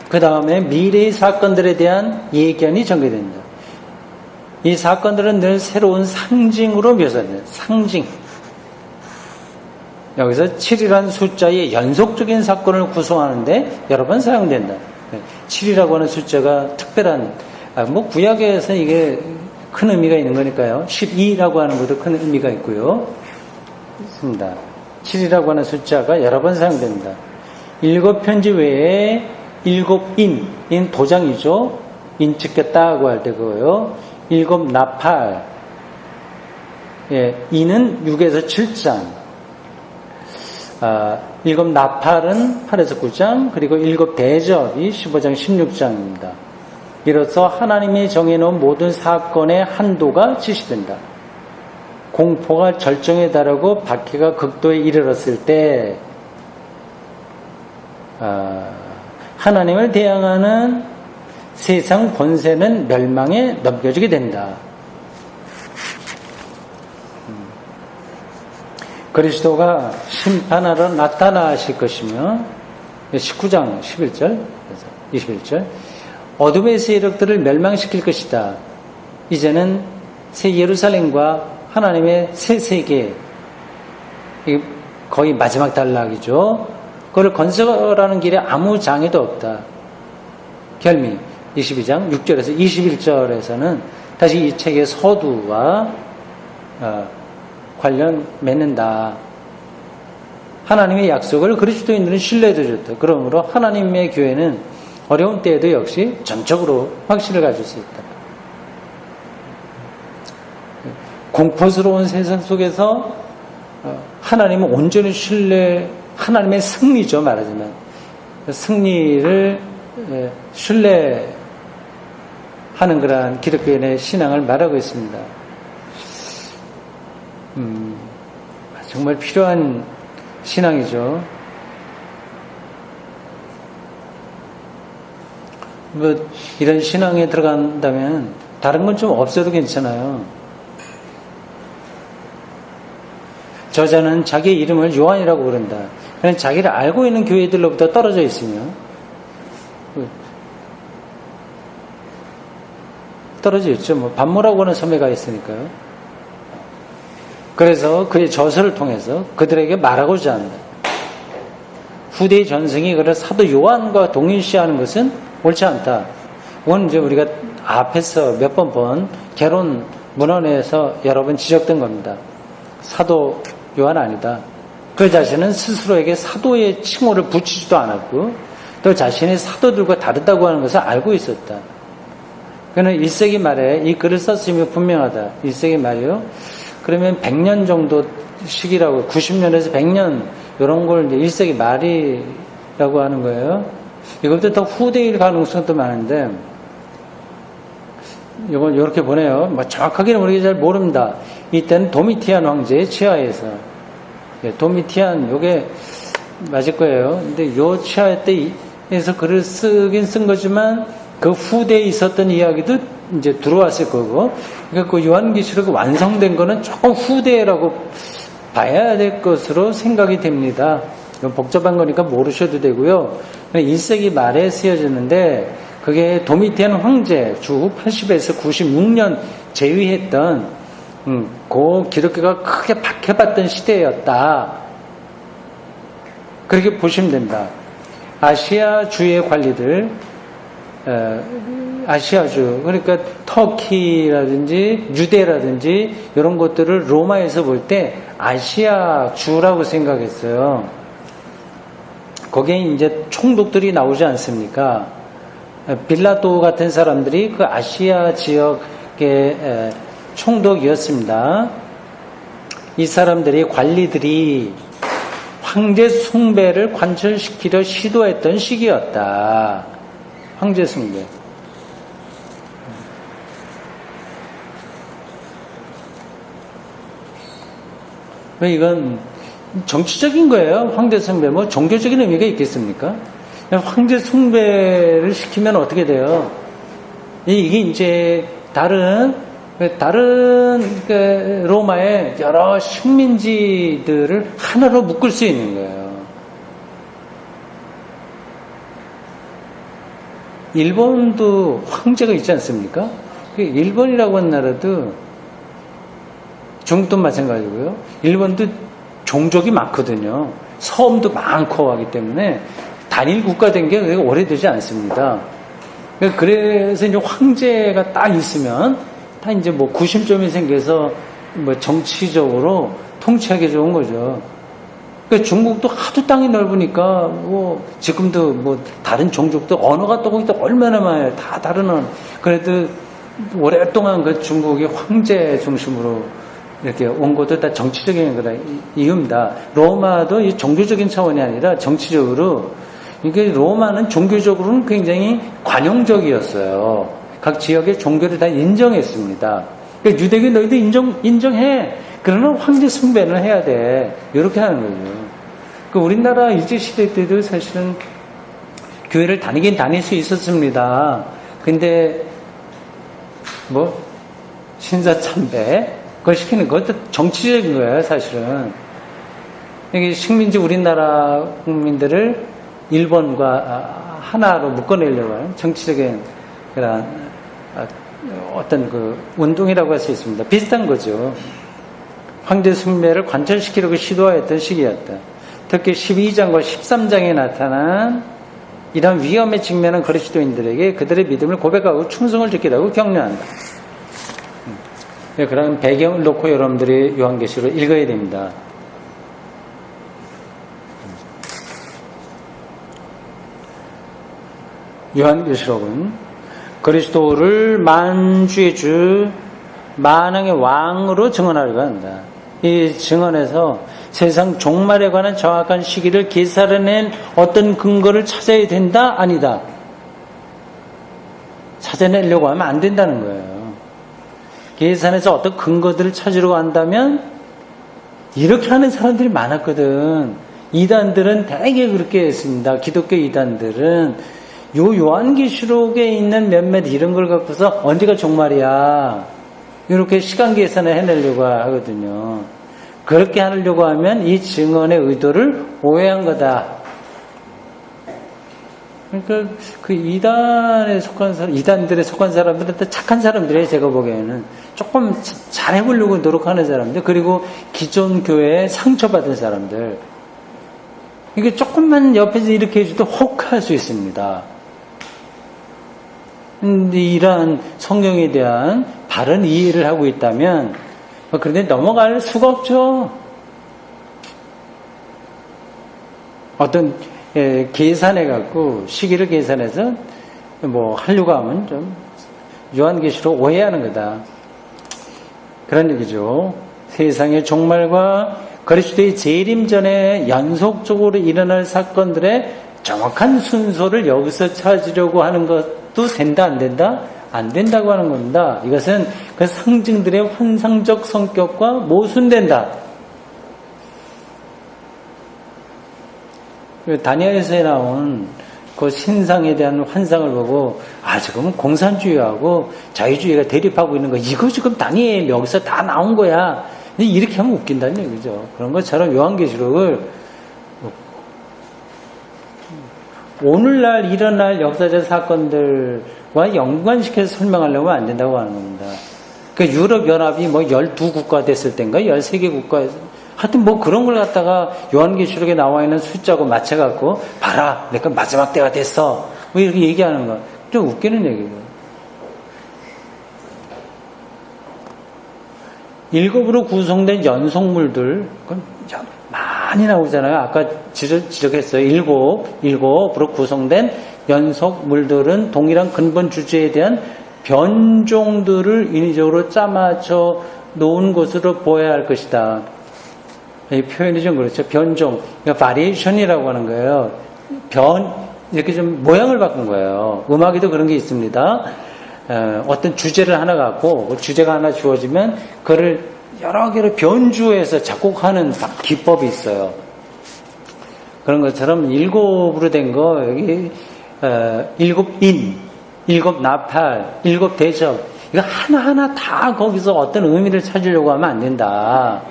그 다음에 미래의 사건들에 대한 예견이 전개됩니다. 이 사건들은 늘 새로운 상징으로 묘사됩니다. 상징. 여기서 7이라는 숫자의 연속적인 사건을 구성하는데 여러 번 사용된다. 7이라고 하는 숫자가 특별한, 구약에서 이게 큰 의미가 있는 거니까요. 12라고 하는 것도 큰 의미가 있고요. 있습니다. 7이라고 하는 숫자가 여러 번 사용됩니다. 7편지 외에 7인 도장이죠. 인 찍겠다고 할 때 그거요. 7 나팔. 인은 6에서 7장. 7 나팔은 8에서 9장, 그리고 7 대접이 15장, 16장입니다. 이로써 하나님이 정해놓은 모든 사건의 한도가 지시된다. 공포가 절정에 달하고 박해가 극도에 이르렀을 때, 하나님을 대항하는 세상 권세는 멸망에 넘겨지게 된다. 그리스도가 심판하러 나타나실 것이며, 19장 11절, 21절, 어둠의 세력들을 멸망시킬 것이다. 이제는 새 예루살렘과 하나님의 새 세계, 거의 마지막 단락이죠. 그걸 건설하는 길에 아무 장애도 없다. 결미 22장 6절에서 21절에서는 다시 이 책의 서두와 관련 맺는다. 하나님의 약속을 그리스도인들은 신뢰해 줬다. 그러므로 하나님의 교회는 어려운 때에도 역시 전적으로 확신을 가질 수 있다. 공포스러운 세상 속에서 하나님을 온전히 하나님의 승리죠, 말하자면. 승리를 신뢰하는 그러한 기독교인의 신앙을 말하고 있습니다. 정말 필요한 신앙이죠. 뭐 이런 신앙에 들어간다면 다른 건 좀 없어도 괜찮아요. 저자는 자기 이름을 요한이라고 부른다. 그냥 자기를 알고 있는 교회들로부터 떨어져 있으며 떨어져 있죠. 뭐 반모라고 하는 선배가 있으니까요. 그래서 그의 저서를 통해서 그들에게 말하고자 한다. 후대의 전승이 그를 사도 요한과 동일시하는 것은 옳지 않다. 그건 이제 우리가 앞에서 몇 번 본 개론 문헌에서 여러 번 지적된 겁니다. 사도 요한 아니다. 그 자신은 스스로에게 사도의 칭호를 붙이지도 않았고 또 자신이 사도들과 다르다고 하는 것을 알고 있었다. 그는 1세기 말에 이 글을 썼음이 분명하다. 1세기 말이요. 그러면 100년 정도 시기라고 90년에서 100년 이런 걸 이제 1세기 말이라고 하는 거예요. 이것도 더 후대일 가능성도 많은데 이건 이렇게 보내요. 뭐 정확하게는 우리가 잘 모릅니다. 이때는 도미티안 황제의 치하에서 도미티안 요게 맞을 거예요. 근데 요 치하 때에서 글을 쓰긴 쓴 거지만 그 후대에 있었던 이야기도 이제 들어왔을 거고, 그러니까 그 요한계시록 완성된 거는 조금 후대라고 봐야 될 것으로 생각이 됩니다. 복잡한 거니까 모르셔도 되고요. 1세기 말에 쓰여졌는데 그게 도미티안 황제 주 80에서 96년 재위했던 그 기독교가 크게 박해받던 시대였다. 그렇게 보시면 된다. 아시아주의 관리들, 아시아주, 그러니까 터키라든지 유대라든지 이런 것들을 로마에서 볼 때 아시아주라고 생각했어요. 거기에 이제 총독들이 나오지 않습니까? 빌라도 같은 사람들이 그 아시아 지역의 총독이었습니다. 이 사람들이 관리들이 황제 숭배를 관철시키려 시도했던 시기였다. 황제 숭배. 왜 이건 정치적인 거예요. 황제 숭배. 뭐 종교적인 의미가 있겠습니까? 황제 숭배를 시키면 어떻게 돼요? 이게 이제 다른 로마의 여러 식민지들을 하나로 묶을 수 있는 거예요. 일본도 황제가 있지 않습니까? 일본이라고 하는 나라도 중국도 마찬가지고요. 일본도 종족이 많거든요. 섬도 많고 하기 때문에 단일 국가 된 게 오래되지 않습니다. 그래서 이제 황제가 딱 있으면 다 이제 뭐 구심점이 생겨서 뭐 정치적으로 통치하기 좋은 거죠. 그러니까 중국도 하도 땅이 넓으니까 뭐 지금도 뭐 다른 종족도 언어가 또 거기도 얼마나 많아요. 다 다른 언어. 그래도 오랫동안 그 중국이 황제 중심으로 이렇게 온 것도 다 정치적인 거다 이유입니다. 로마도 이 종교적인 차원이 아니라 정치적으로, 이게 로마는 종교적으로는 굉장히 관용적이었어요. 각 지역의 종교를 다 인정했습니다. 그러니까 유대교 너희도 인정해. 그러나 황제 숭배는 해야 돼. 이렇게 하는 거죠. 그 우리나라 일제시대 때도 사실은 교회를 다니긴 다닐 수 있었습니다. 근데 뭐 신사참배 그걸 시키는 것도 정치적인 거예요, 사실은. 이게 식민지 우리나라 국민들을 일본과 하나로 묶어내려고 하는 정치적인 그런 어떤 그 운동이라고 할 수 있습니다. 비슷한 거죠. 황제 숭배를 관철시키려고 시도하였던 시기였다. 특히 12장과 13장에 나타난 이런 위험에 직면한 그리스도인들에게 그들의 믿음을 고백하고 충성을 지키라고 격려한다. 그런 배경을 놓고 여러분들이 요한계시록을 읽어야 됩니다. 요한계시록은 그리스도를 만주의 주 만왕의 왕으로 증언하려고 한다. 이 증언에서 세상 종말에 관한 정확한 시기를 계산해낸 어떤 근거를 찾아야 된다? 아니다. 찾아내려고 하면 안 된다는 거예요. 계산해서 어떤 근거들을 찾으려고 한다면 이렇게 하는 사람들이 많았거든. 이단들은 되게 그렇게 했습니다. 기독교 이단들은 요한계시록에 있는 몇몇 이런 걸 갖고서 언제가 종말이야 이렇게 시간 계산을 해내려고 하거든요. 그렇게 하려고 하면 이 증언의 의도를 오해한 거다. 그러니까 그 이단들에 속한 사람들은 또 착한 사람들이에요. 제가 보기에는 조금 잘해보려고 노력하는 사람들, 그리고 기존 교회에 상처받은 사람들. 이게 조금만 옆에서 이렇게 해줘도 혹할 수 있습니다. 근데 이러한 성경에 대한 바른 이해를 하고 있다면 그런데 넘어갈 수가 없죠. 어떤 계산해갖고 시기를 계산해서 뭐 하려고 하면 좀 요한계시록 오해하는 거다. 그런 얘기죠. 세상의 종말과 그리스도의 재림 전에 연속적으로 일어날 사건들의 정확한 순서를 여기서 찾으려고 하는 것도 된다, 안 된다? 안 된다고 하는 겁니다. 이것은 그 상징들의 환상적 성격과 모순된다. 다니엘서에 나온 그 신상에 대한 환상을 보고 지금 공산주의하고 자유주의가 대립하고 있는 거 이거 지금 다니엘 여기서 다 나온 거야. 이렇게 하면 웃긴다는 얘기죠. 그런 것처럼 요한계시록을 오늘날 일어날 역사적 사건들과 연관시켜서 설명하려고 하면 안 된다고 하는 겁니다. 그러니까 유럽연합이 뭐 12국가 됐을 때인가 13개 국가에서 하여튼 뭐 그런 걸 갖다가 요한계시록에 나와 있는 숫자고 맞춰갖고 봐라 내가 마지막 때가 됐어 뭐 이렇게 얘기하는 거 좀 웃기는 얘기죠. 일곱으로 구성된 연속물들 많이 나오잖아요. 아까 지적했어요. 일곱으로 구성된 연속물들은 동일한 근본 주제에 대한 변종들을 인위적으로 짜맞춰 놓은 것으로 보아야 할 것이다. 이 표현이 좀 그렇죠. 변종, 그러니까 바리에이션이라고 하는 거예요. 이렇게 좀 모양을 바꾼 거예요. 음악에도 그런 게 있습니다. 어떤 주제를 하나 갖고 주제가 하나 주어지면 그걸 여러 개로 변주해서 작곡하는 기법이 있어요. 그런 것처럼 일곱으로 된 거 여기 일곱 인, 일곱 나팔, 일곱 대접 이거 하나하나 다 거기서 어떤 의미를 찾으려고 하면 안 된다.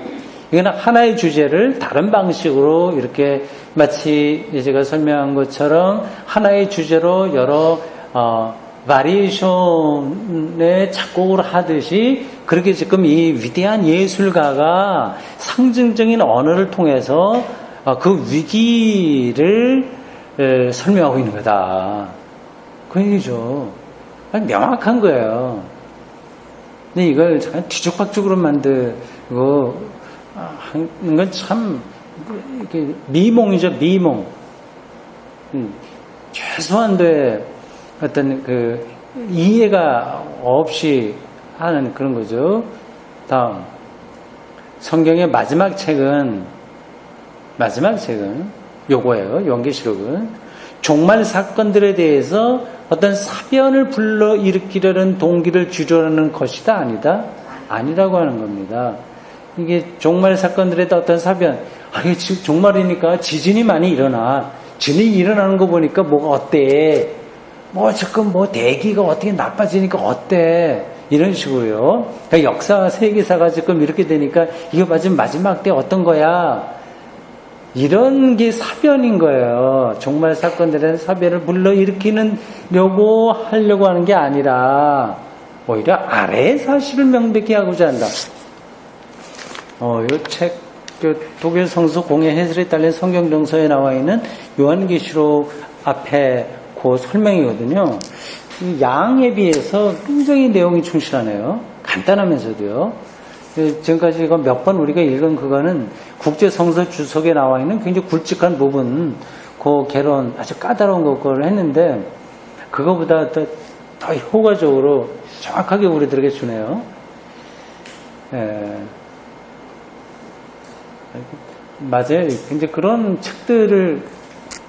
이건 하나의 주제를 다른 방식으로 이렇게 마치 제가 설명한 것처럼 하나의 주제로 여러 바리에이션의 작곡을 하듯이 그렇게 지금 이 위대한 예술가가 상징적인 언어를 통해서 그 위기를 설명하고 있는 거다. 그 얘기죠. 명확한 거예요. 근데 이걸 뒤죽박죽으로 만들고 하는 건 참 미몽이죠, 미몽. 최소한도의 어떤 그 이해가 없이 하는 그런 거죠. 다음 성경의 마지막 책은 요거예요. 요한계시록은 종말 사건들에 대해서 어떤 사변을 불러일으키려는 동기를 주려는 것이다, 아니다? 아니라고 하는 겁니다. 이게 종말 사건들에 어떤 사변, 이게 지금 종말이니까 지진이 많이 일어나. 지진이 일어나는 거 보니까 뭐가 어때? 뭐 지금 뭐 대기가 어떻게 나빠지니까 어때? 이런 식으로요. 그러니까 역사, 세계사가 지금 이렇게 되니까 이거 마지막 때 어떤 거야? 이런 게 사변인 거예요. 종말 사건들의 사변을 불러일으키려고 하려고 하는 게 아니라 오히려 아래의 사실을 명백히 하고자 한다. 이 책, 독일 성서 공예 해설에 딸린 성경 정서에 나와 있는 요한계시록 앞에 그 설명이거든요. 이 양에 비해서 굉장히 내용이 충실하네요. 간단하면서도요. 지금까지 이거 몇 번 우리가 읽은 그거는 국제 성서 주석에 나와 있는 굉장히 굵직한 부분, 그 개론 아주 까다로운 것을 했는데 그거보다 더 효과적으로 정확하게 우리들에게 주네요. 맞아요. 근데 그런 책들을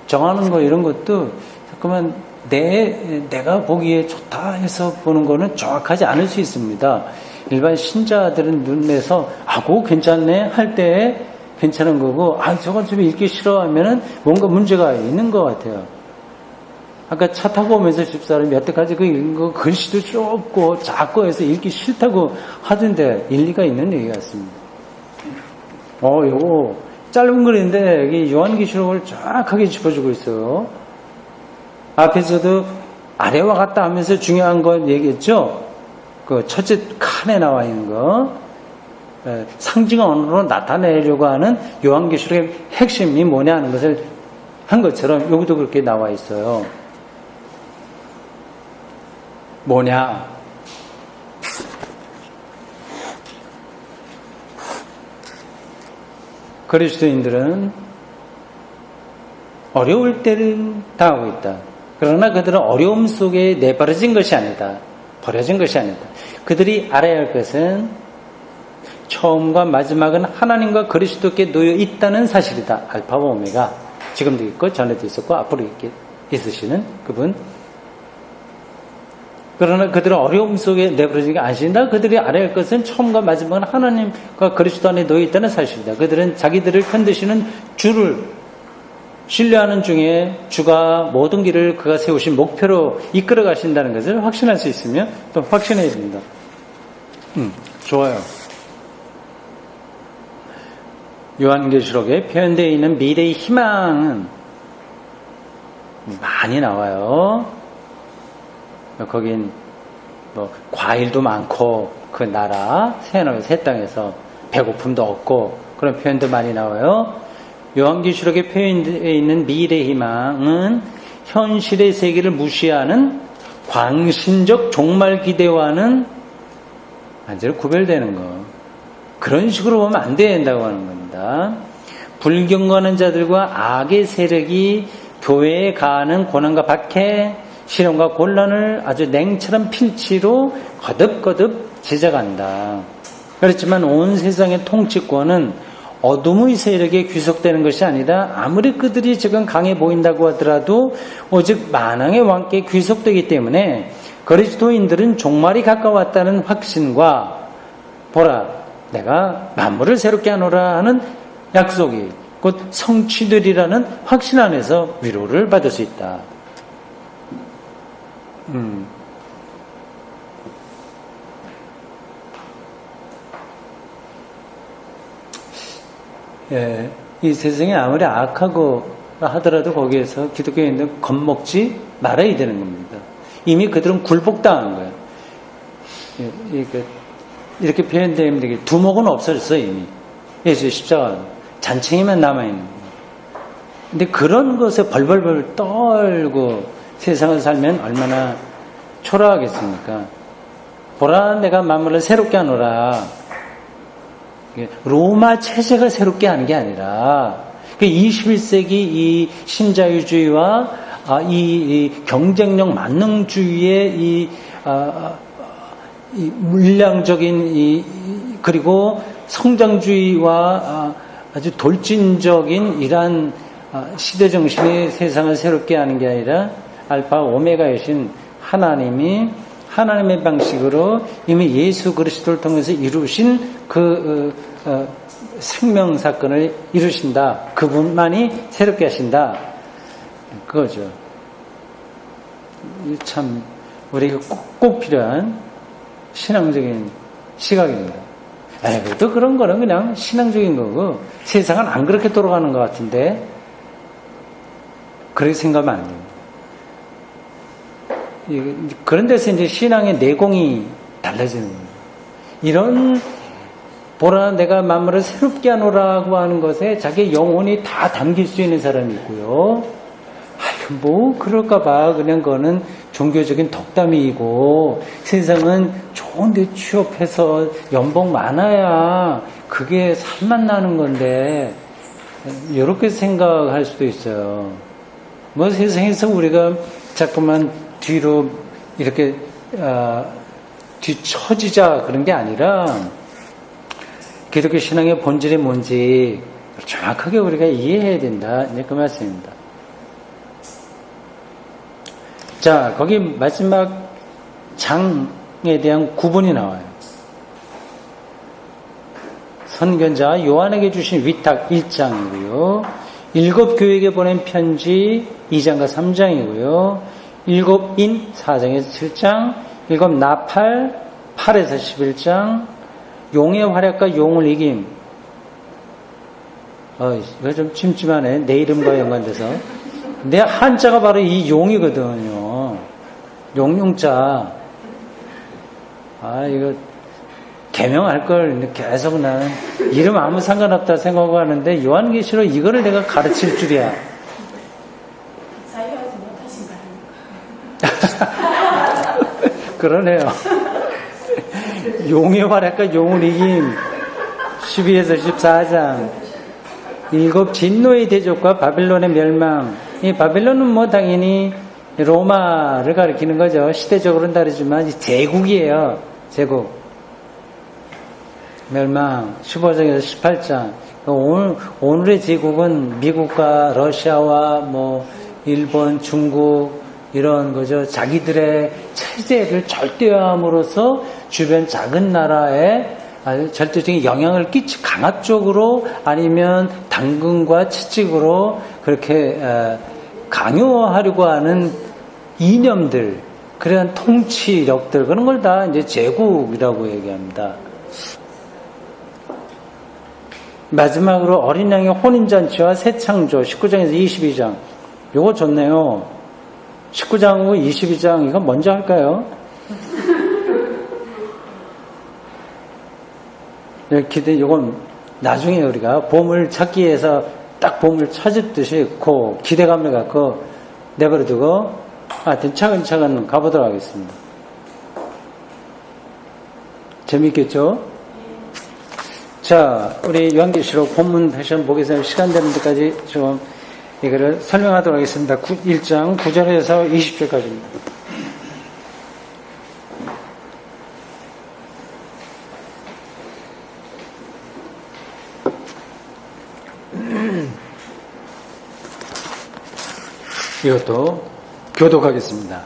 정하는 거 이런 것도 자꾸만 내가 보기에 좋다 해서 보는 거는 정확하지 않을 수 있습니다. 일반 신자들은 눈에서 그거 괜찮네 할 때 괜찮은 거고 저건 좀 읽기 싫어하면은 뭔가 문제가 있는 것 같아요. 아까 차 타고 오면서 집사람이 여태까지 그 읽은 거 글씨도 좁고 작고 해서 읽기 싫다고 하던데 일리가 있는 얘기 같습니다. 요거 짧은 글인데 여기 요한계시록을 정확하게 짚어주고 있어요. 앞에서도 아래와 같다 하면서 중요한 건 얘기했죠. 그 첫째 칸에 나와 있는 거 상징언어로 나타내려고 하는 요한계시록의 핵심이 뭐냐 하는 것을 한 것처럼 여기도 그렇게 나와 있어요. 뭐냐? 그리스도인들은 어려울 때를 당하고 있다. 그러나 그들은 어려움 속에 내버려진 것이 아니다. 버려진 것이 아니다. 그들이 알아야 할 것은 처음과 마지막은 하나님과 그리스도께 놓여 있다는 사실이다. 알파와 오메가. 지금도 있고 전에도 있었고 앞으로 있으시는 그분. 그러나 그들은 어려움 속에 내버려진 게 아니신다. 그들이 알아야 할 것은 처음과 마지막은 하나님과 그리스도 안에 놓여 있다는 사실이다. 그들은 자기들을 편드시는 주를 신뢰하는 중에 주가 모든 길을 그가 세우신 목표로 이끌어 가신다는 것을 확신할 수 있으면 또 확신해야 됩니다. 좋아요. 요한계시록에 표현되어 있는 미래의 희망은 많이 나와요. 거긴 과일도 많고 그 나라 새 땅에서 배고픔도 없고 그런 표현도 많이 나와요. 요한계시록에 표현되어 있는 미래 희망은 현실의 세계를 무시하는 광신적 종말 기대와는 완전히 구별되는 거. 그런 식으로 보면 안 된다고 하는 겁니다. 불경건한 자들과 악의 세력이 교회에 가하는 고난과 박해, 시련과 곤란을 아주 냉철한 필치로 거듭거듭 제작한다. 그렇지만 온 세상의 통치권은 어둠의 세력에 귀속되는 것이 아니라 아무리 그들이 지금 강해 보인다고 하더라도 오직 만왕의 왕께 귀속되기 때문에 그리스도인들은 종말이 가까웠다는 확신과 보라 내가 만물을 새롭게 하노라 하는 약속이 곧 성취되리라는 확신 안에서 위로를 받을 수 있다. 이 세상이 아무리 악하고 하더라도 거기에서 기독교인들은 겁먹지 말아야 되는 겁니다. 이미 그들은 굴복당한 거예요. 이렇게 표현되면 되게 두목은 없어졌어요 이미. 예수의 십자가 잔챙이만 남아있는 거예요. 근데 그런 것에 벌벌벌 떨고 세상을 살면 얼마나 초라하겠습니까? 보라 내가 만물을 새롭게 하노라. 로마 체제가 새롭게 하는 게 아니라 21세기 이 신자유주의와 이 경쟁력 만능주의의 이 물량적인 그리고 성장주의와 아주 돌진적인 이러한 시대 정신이 세상을 새롭게 하는 게 아니라 알파 오메가이신 하나님이 하나님의 방식으로 이미 예수 그리스도를 통해서 이루신 그 생명 사건을 이루신다. 그분만이 새롭게 하신다. 그거죠. 참 우리가 꼭 필요한 신앙적인 시각입니다. 그래도 그런 거는 그냥 신앙적인 거고 세상은 안 그렇게 돌아가는 것 같은데 그렇게 생각하면 안 됩니다. 그런 데서 이제 신앙의 내공이 달라지는 겁니다. 이런 보라 내가 만물을 새롭게 하노라고 하는 것에 자기 영혼이 다 담길 수 있는 사람이 있고요. 뭐 그럴까봐 그냥 그거는 종교적인 덕담이고 세상은 좋은데 취업해서 연봉 많아야 그게 살만 나는 건데 이렇게 생각할 수도 있어요. 뭐 세상에서 우리가 자꾸만 뒤로 이렇게 뒤처지자 그런 게 아니라 기독교 신앙의 본질이 뭔지 정확하게 우리가 이해해야 된다. 이제 그 말씀입니다. 자, 거기 마지막 장에 대한 구분이 나와요. 선견자 요한에게 주신 위탁 1장이고요. 7교회에게 보낸 편지 2장과 3장이고요. 7인 4장에서 7장, 7 나팔 8에서 11장, 용의 활약과 용을 이김. 이거 좀 찜찜하네. 내 이름과 연관돼서. 내 한자가 바로 이 용이거든요. 용용자. 이거 개명할 걸 계속 나는 이름 아무 상관없다 생각하고 하는데 요한계시록 이거를 내가 가르칠 줄이야. 사유하지 못하신 거 아닙니까? 그러네요. 용의 활약과 용을 이긴 12에서 14장 7 진노의 대적과 바빌론의 멸망. 이 바빌론은 뭐 당연히 로마를 가리키는 거죠. 시대적으로는 다르지만 제국이에요. 제국. 멸망 15장에서 18장. 오늘의 제국은 미국과 러시아와 뭐 일본, 중국 이런 거죠. 자기들의 체제를 절대화함으로써 주변 작은 나라에 아주 절대적인 영향을 강압적으로 아니면 당근과 채찍으로 그렇게 강요하려고 하는 이념들, 그런 통치력들, 그런 걸 다 이제 제국이라고 얘기합니다. 마지막으로 어린 양의 혼인잔치와 새 창조 19장에서 22장. 요거 좋네요. 19장하고 22장 이거 먼저 할까요? 요건 나중에 우리가 보물 찾기 위해서 딱 보물 찾듯이 그 기대감을 갖고 내버려두고 하여튼 차근차근 가보도록 하겠습니다. 재밌겠죠? 자, 우리 요한계시록 본문 다시 한번 보겠습니다. 시간 되는 데까지 좀 이거를 설명하도록 하겠습니다. 1장 9절에서 20절까지입니다. 이것도 교독하겠습니다.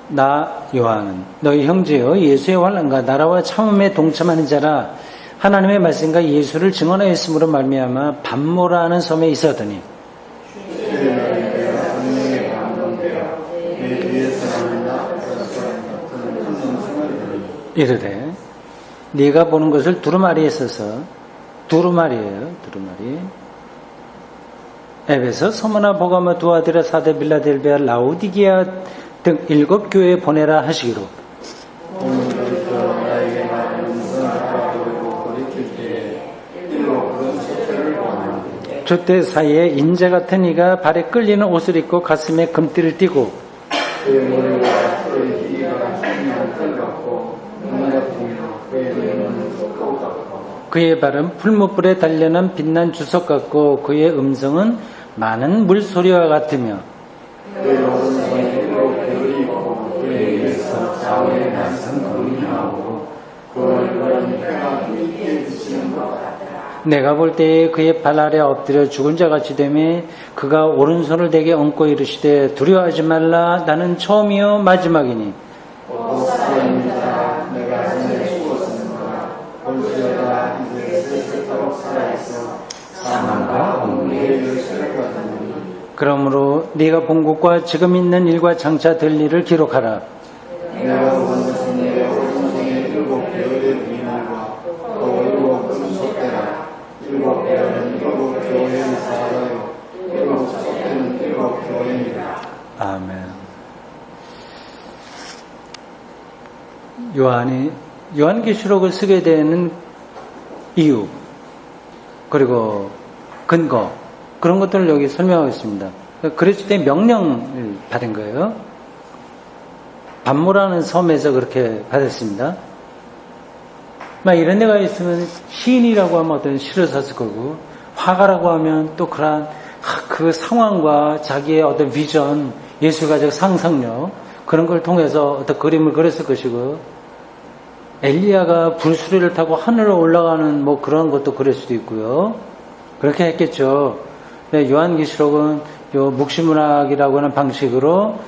나 요한은 너희 형제여 예수의 환난과 나라와 참음에 동참하는 자라 하나님의 말씀과 예수를 증언하였으므로 말미암아 밤모라는 섬에 있었더니 이르되 네가 보는 것을 두루마리에 써서 두루마리예요. 두루마리 에베소, 소모나, 보가모, 두아디라, 사데, 빌라델베아, 라우디게아 등 7교회에 보내라 하시기로 저때 사이에 인재 같은 이가 발에 끌리는 옷을 입고 가슴에 금띠를 띠고 그의 발은 풀무불에 달려난 빛난 주석 같고 그의 음성은 많은 물소리와 같으며 내가 볼 때에 그의 발 아래 엎드려 죽은 자같이 되매 그가 오른손을 내게 얹고 이르시되 두려워하지 말라 나는 처음이요 마지막이니 사망과 옥문에 그러므로 네가 본 것과 지금 있는 일과 장차 될 일을 기록하라. 내가 본 것은 내 오른손에 7별의 비밀과 또 7 촛대라. 7별은 7교회의 사자요 7 촛대는 7교회입니다. 아멘. 요한계시록을 쓰게 되는 이유 그리고 근거 그런 것들을 여기 설명하고 있습니다. 그랬을 때 명령을 받은 거예요. 밤모라는 섬에서 그렇게 받았습니다. 막 이런 데가 있으면 시인이라고 하면 어떤 시를 썼을 거고 화가라고 하면 또 그러한 그 상황과 자기의 어떤 비전, 예술가적 상상력 그런 걸 통해서 어떤 그림을 그렸을 것이고 엘리야가 불수리를 타고 하늘로 올라가는 뭐 그런 것도 그럴 수도 있고요. 그렇게 했겠죠. 근데 요한계시록은 요 묵시문학이라고 하는 방식으로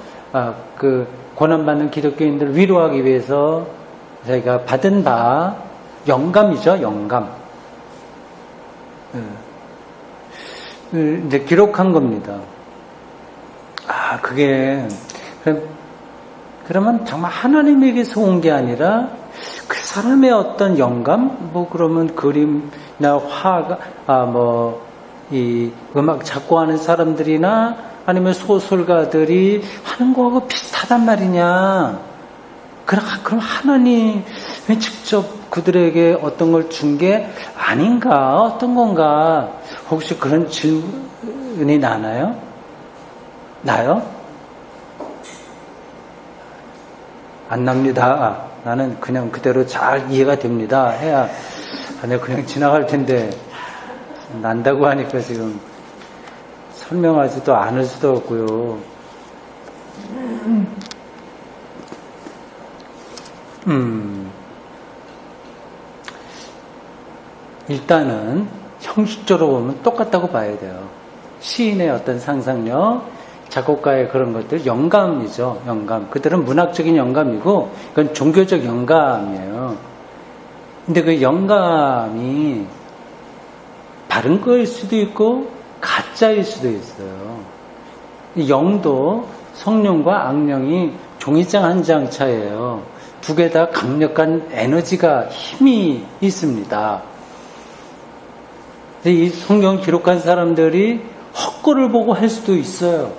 그 고난받는 기독교인들을 위로하기 위해서 저희가 받은 바 영감이죠. 영감. 이제 기록한 겁니다. 그게 그러면 정말 하나님에게서 온 게 아니라 그 사람의 어떤 영감, 뭐 그러면 그림이나 화가, 이 음악 작곡하는 사람들이나 아니면 소설가들이 하는 거하고 비슷하단 말이냐. 그럼 하나님이 직접 그들에게 어떤 걸 준 게 아닌가, 어떤 건가. 혹시 그런 질문이 나나요? 나요? 안 납니다. 나는 그냥 그대로 잘 이해가 됩니다. 해야 내가 그냥 지나갈 텐데 난다고 하니까 지금 설명하지도 않을 수도 없고요. 일단은 형식적으로 보면 똑같다고 봐야 돼요. 시인의 어떤 상상력, 작곡가의 그런 것들, 영감이죠. 영감. 그들은 문학적인 영감이고 그건 종교적 영감이에요. 근데 그 영감이 바른 거일 수도 있고 가짜일 수도 있어요. 영도 성령과 악령이 종이장 한 장 차이예요. 두 개 다 강력한 에너지가, 힘이 있습니다. 이 성경 기록한 사람들이 헛거를 보고 할 수도 있어요.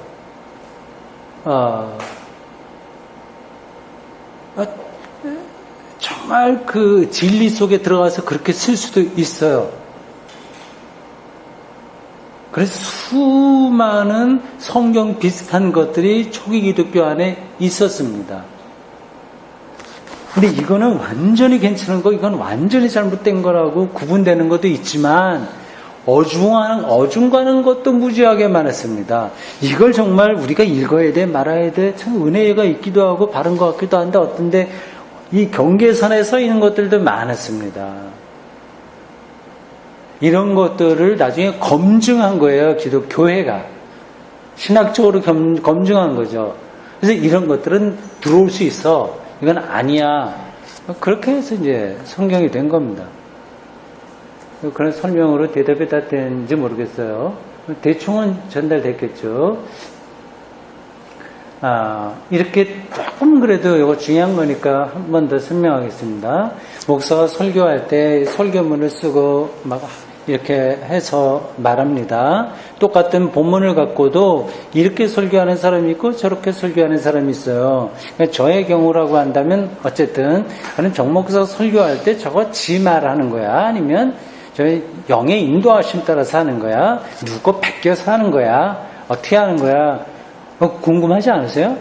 정말 그 진리 속에 들어가서 그렇게 쓸 수도 있어요. 그래서 수많은 성경 비슷한 것들이 초기 기독교 안에 있었습니다. 근데 이거는 완전히 괜찮은 거, 이건 완전히 잘못된 거라고 구분되는 것도 있지만 어중간한 것도 무지하게 많았습니다. 이걸 정말 우리가 읽어야 돼, 말아야 돼, 참 은혜가 있기도 하고 바른 것 같기도 한데 어떤데 이 경계선에 서 있는 것들도 많았습니다. 이런 것들을 나중에 검증한 거예요. 기독교회가. 신학적으로 검증한 거죠. 그래서 이런 것들은 들어올 수 있어. 이건 아니야. 그렇게 해서 이제 성경이 된 겁니다. 그런 설명으로 대답이 다 됐는지 모르겠어요. 대충은 전달됐겠죠. 이렇게 조금 그래도 이거 중요한 거니까 한 번 더 설명하겠습니다. 목사가 설교할 때 설교문을 쓰고 막 이렇게 해서 말합니다. 똑같은 본문을 갖고도 이렇게 설교하는 사람이 있고 저렇게 설교하는 사람이 있어요. 그러니까 저의 경우라고 한다면 어쨌든 저는 정 목사가 설교할 때 저거 지 말하는 거야? 아니면 저희 영의 인도하심 따라서 하는 거야? 누구 베껴서 하는 거야? 어떻게 하는 거야? 궁금하지 않으세요?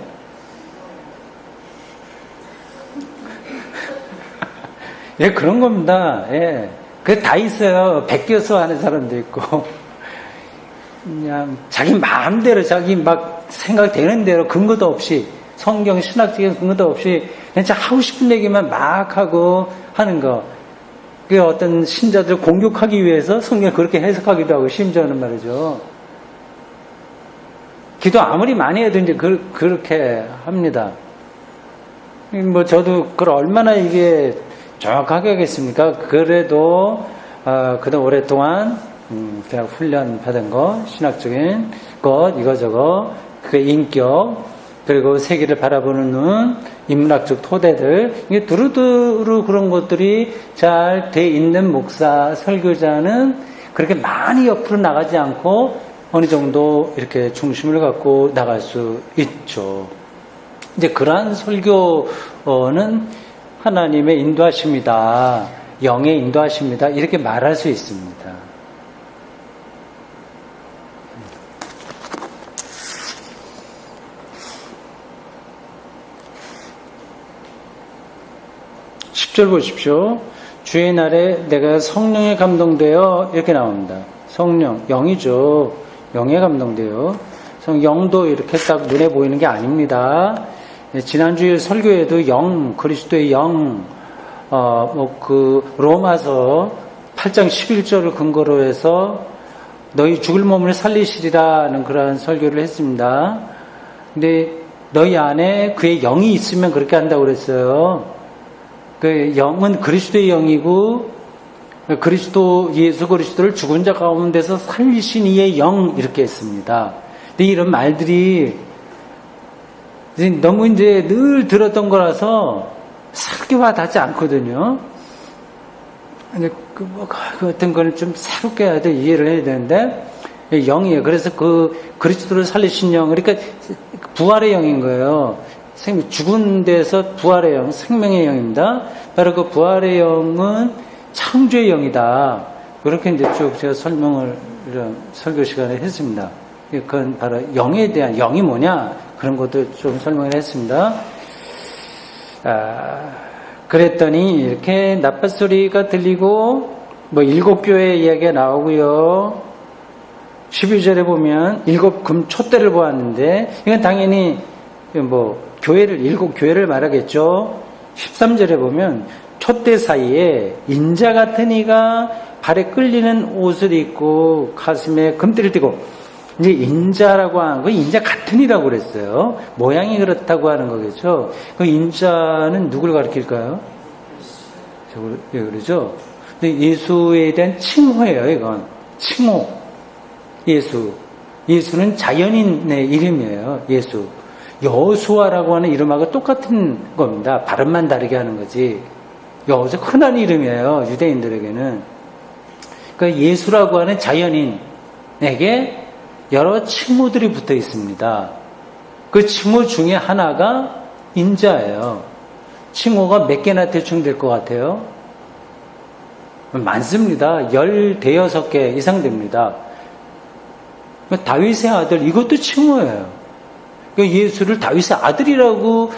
예, 그런 겁니다. 예. 그게 다 있어요. 베껴서 하는 사람도 있고. 그냥 자기 마음대로 자기 막 생각되는 대로 근거도 없이 성경 신학적인 근거도 없이 그냥 하고 싶은 얘기만 막 하고 하는 거. 그 어떤 신자들 공격하기 위해서 성경을 그렇게 해석하기도 하고 심지어는 말이죠. 기도 아무리 많이 해도 이제 그렇게 합니다. 뭐 저도 그걸 얼마나 이게 정확하게 하겠습니까? 그래도 그동안 오랫동안 그냥 훈련 받은 거, 신학적인 것, 이거저거, 그의 인격, 그리고 세계를 바라보는 눈, 인문학적 토대들, 이게 두루두루 그런 것들이 잘 돼 있는 목사, 설교자는 그렇게 많이 옆으로 나가지 않고 어느 정도 이렇게 중심을 갖고 나갈 수 있죠. 이제 그러한 설교는 하나님의 인도하심이다, 영의 인도하심이다, 이렇게 말할 수 있습니다. (10절) 보십시오. 주의 날에 내가 성령에 감동되어, 이렇게 나옵니다. 성령, 영이죠. 영에 감동돼요. 영도 이렇게 딱 눈에 보이는 게 아닙니다. 지난주에 설교에도 영, 그리스도의 영, 로마서 8장 11절을 근거로 해서 너희 죽을 몸을 살리시리라는 그러한 설교를 했습니다. 근데 너희 안에 그의 영이 있으면 그렇게 한다고 그랬어요. 그 영은 그리스도의 영이고 예수 그리스도를 죽은 자 가운데서 살리신 이의 영 이렇게 했습니다. 근데 이런 말들이 너무 이제 늘 들었던 거라서 새롭게 와닿지 않거든요. 근데 그 어떤 걸 좀 새롭게 해야 돼, 이해를 해야 되는데 영이에요. 그래서 그 그리스도를 살리신 영, 그러니까 부활의 영인 거예요. 죽은 데서 부활의 영, 생명의 영입니다. 바로 그 부활의 영은 창조의 영이다. 그렇게 이제 쭉 제가 설명을 설교 시간에 했습니다. 그건 바로 영에 대한, 영이 뭐냐? 그런 것도 좀 설명을 했습니다. 그랬더니 이렇게 나팔소리가 들리고 뭐 7교회 이야기가 나오고요. 12절에 보면 7금 촛대를 보았는데 이건 당연히 뭐 교회를 7교회를 말하겠죠. 13절에 보면 촛대 사이에 인자 같은 이가 발에 끌리는 옷을 입고 가슴에 금띠를 띠고, 이제 인자라고 하는 거 인자 같은 이라고 그랬어요. 모양이 그렇다고 하는 거겠죠. 그 인자는 누굴 가리킬까요? 왜 그러죠? 근데 예수에 대한 칭호예요, 이건. 칭호. 예수는 자연인의 이름이에요, 예수. 여호수아라고 하는 이름하고 똑같은 겁니다. 발음만 다르게 하는 거지. 여호수 흔한 이름이에요, 유대인들에게는. 그러니까 예수라고 하는 자연인에게 여러 칭호들이 붙어 있습니다. 그 칭호 중에 하나가 인자예요. 칭호가 몇 개나 대충 될 것 같아요? 많습니다. 15개 이상 됩니다. 다윗의 아들, 이것도 칭호예요. 그러니까 예수를 다윗의 아들이라고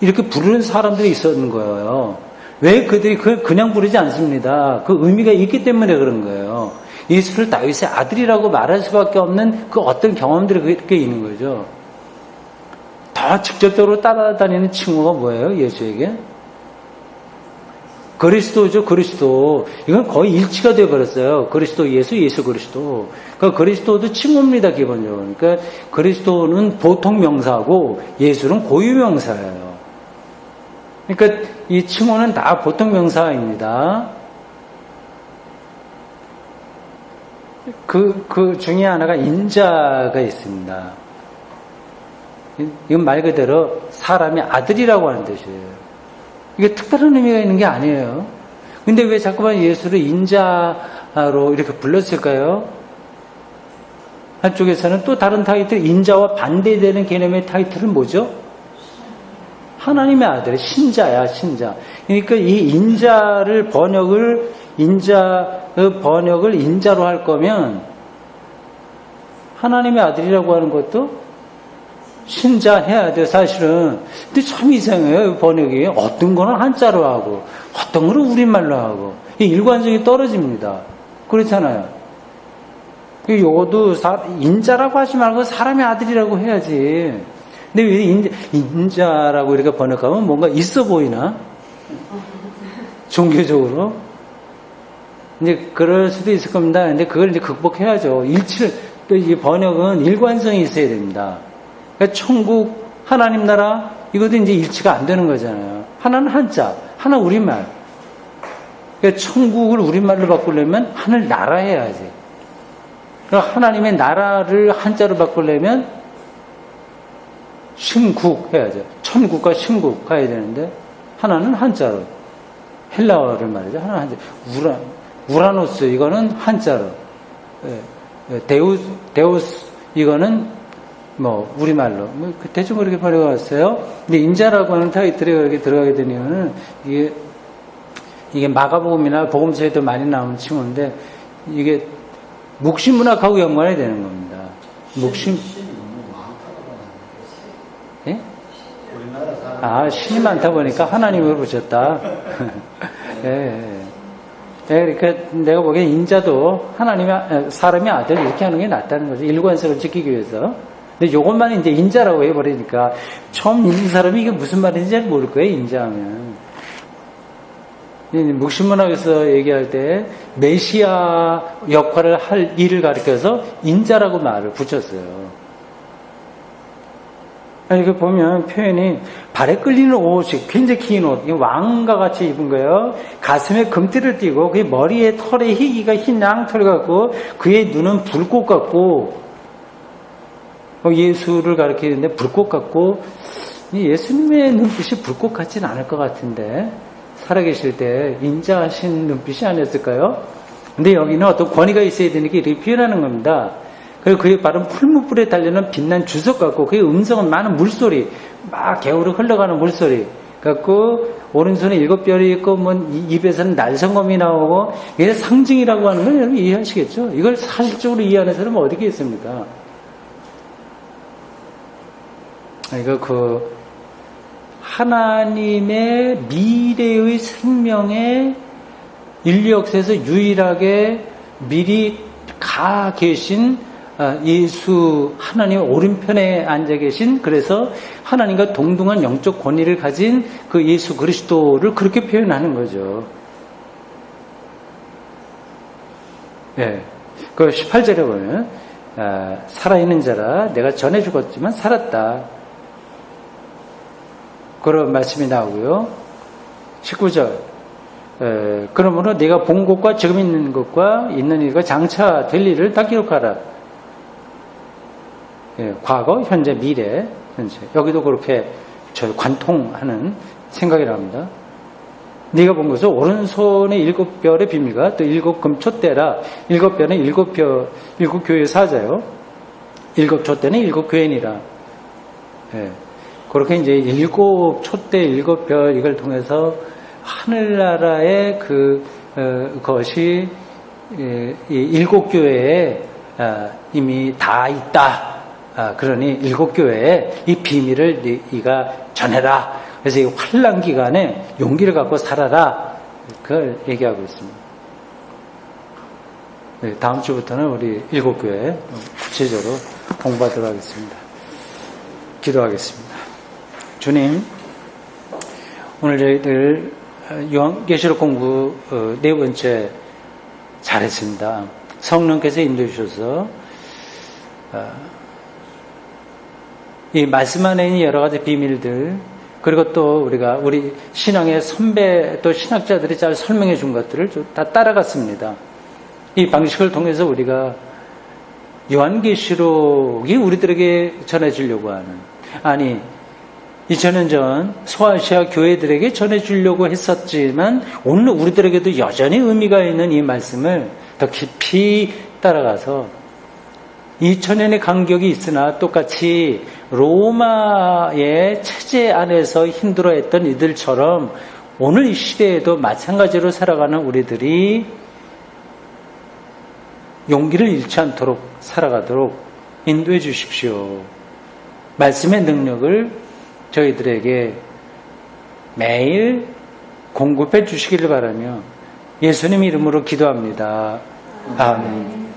이렇게 부르는 사람들이 있었는 거예요. 왜 그들이 그냥 부르지 않습니다. 그 의미가 있기 때문에 그런 거예요. 예수를 다윗의 아들이라고 말할 수밖에 없는 그 어떤 경험들이 그렇게 있는 거죠. 더 직접적으로 따라다니는 칭호가 뭐예요? 예수에게? 그리스도죠, 그리스도. 이건 거의 일치가 되어버렸어요. 그리스도, 예수 그리스도. 그러니까 그리스도도 칭호입니다, 기본적으로. 그러니까 그리스도는 보통 명사고 예수는 고유 명사예요. 그러니까 이 칭호는 다 보통 명사입니다. 그 중에 하나가 인자가 있습니다. 이건 말 그대로 사람의 아들이라고 하는 뜻이에요. 이게 특별한 의미가 있는 게 아니에요. 근데 왜 자꾸만 예수를 인자로 이렇게 불렀을까요? 한쪽에서는 또 다른 타이틀, 인자와 반대되는 개념의 타이틀은 뭐죠? 하나님의 아들, 신자야, 신자. 그러니까 이 인자를 번역을 인자로 할 거면 하나님의 아들이라고 하는 것도 신자 해야 돼, 사실은. 근데 참 이상해요, 번역이. 어떤 거는 한자로 하고, 어떤 거는 우리말로 하고. 이 일관성이 떨어집니다. 그렇잖아요. 요것도 인자라고 하지 말고 사람의 아들이라고 해야지. 근데 왜 인자라고 이렇게 번역하면 뭔가 있어 보이나? 종교적으로? 이제 그럴 수도 있을 겁니다. 근데 그걸 이제 극복해야죠. 또 이 번역은 일관성이 있어야 됩니다. 그러니까 천국, 하나님 나라, 이것도 이제 일치가 안 되는 거잖아요. 하나는 한자, 하나 우리말. 그러니까 천국을 우리말로 바꾸려면 하늘 나라 해야지. 그러니까 하나님의 나라를 한자로 바꾸려면 신국 해야죠. 천국과 신국 가야 되는데 하나는 한자로. 헬라어를 말이죠. 하나는 한자. 우라노스 이거는 한자로. 데우스 이거는 뭐 우리말로 뭐 대충 그렇게 번역했어요. 근데 인자라고 하는 타이틀에 이렇게 들어가게 되면 이게 마가복음이나 복음서에도 많이 나오는 칭호인데 이게 묵시문학하고 연관이 되는 겁니다. 예? 신이 많다 보니까 하나님을 보셨다. 예. 그러니까 내가 보기엔 인자도 사람의 아들 이렇게 하는 게 낫다는 거죠. 일관성을 지키기 위해서. 근데 요것만 이제 인자라고 해버리니까, 처음 읽는 사람이 이게 무슨 말인지 잘 모를 거예요, 인자하면. 묵신문학에서 얘기할 때 메시아 역할을 할 일을 가리켜서 인자라고 말을 붙였어요. 이거 보면 표현이 발에 끌리는 옷이 굉장히 긴 옷, 왕과 같이 입은 거예요. 가슴에 금띠를 띠고 그 머리에 털에 희기가 흰 양털 같고 그의 눈은 불꽃 같고 예수를 가리키는데 불꽃 같고 예수님의 눈빛이 불꽃 같지는 않을 것 같은데 살아계실 때 인자하신 눈빛이 아니었을까요? 근데 여기는 어떤 권위가 있어야 되니까 이렇게 표현하는 겁니다. 그리고 그의 발은 풀무불에 달리는 빛난 주석 같고 그의 음성은 많은 물소리, 막 개울을 흘러가는 물소리 같고 오른손에 7별이 있고 뭐 입에서는 날성검이 나오고 이게 상징이라고 하는 걸 여러분 이해하시겠죠? 이걸 사실적으로 이해하는 사람은 어디 있습니까? 이거 하나님의 미래의 생명에 인류 역사에서 유일하게 미리 가 계신 예수 하나님의 오른편에 앉아 계신 그래서 하나님과 동등한 영적 권위를 가진 그 예수 그리스도를 그렇게 표현하는 거죠. 예. 그 18절에 보면 살아있는 자라 내가 전에 죽었지만 살았다. 그런 말씀이 나오고요. 19절 그러므로 네가 본 것과 지금 있는 것과 있는 일과 장차 될 일을 다 기록하라. 예, 과거, 현재, 미래, 현재. 여기도 그렇게 관통하는 생각이 납니다. 네가 본 것은 오른손의 7별의 비밀과 또 7금촛대라. 7별은 7 교회 사자요. 7촛대는 7교회니라. 예. 그렇게 이제 7촛대, 7별 이걸 통해서 하늘나라의 그것이 7교회에 이미 다 있다. 그러니 7교회에 이 비밀을 네가 전해라. 그래서 이 환난 기간에 용기를 갖고 살아라. 그걸 얘기하고 있습니다. 네, 다음 주부터는 우리 7교회 구체적으로 공부하도록 하겠습니다. 기도하겠습니다. 주님, 오늘 저희들 요한계시록 공부 4번째 잘했습니다. 성령께서 인도해 주셔서 이 말씀 안에 있는 여러 가지 비밀들 그리고 또 우리 신앙의 선배 또 신학자들이 잘 설명해 준 것들을 다 따라갔습니다. 이 방식을 통해서 우리가 요한계시록이 우리들에게 전해주려고 하는 아니 2000년 전 소아시아 교회들에게 전해주려고 했었지만 오늘 우리들에게도 여전히 의미가 있는 이 말씀을 더 깊이 따라가서 2000년의 간격이 있으나 똑같이 로마의 체제 안에서 힘들어했던 이들처럼 오늘 이 시대에도 마찬가지로 살아가는 우리들이 용기를 잃지 않도록 살아가도록 인도해 주십시오. 말씀의 능력을 저희들에게 매일 공급해 주시기를 바라며 예수님 이름으로 기도합니다. 아멘.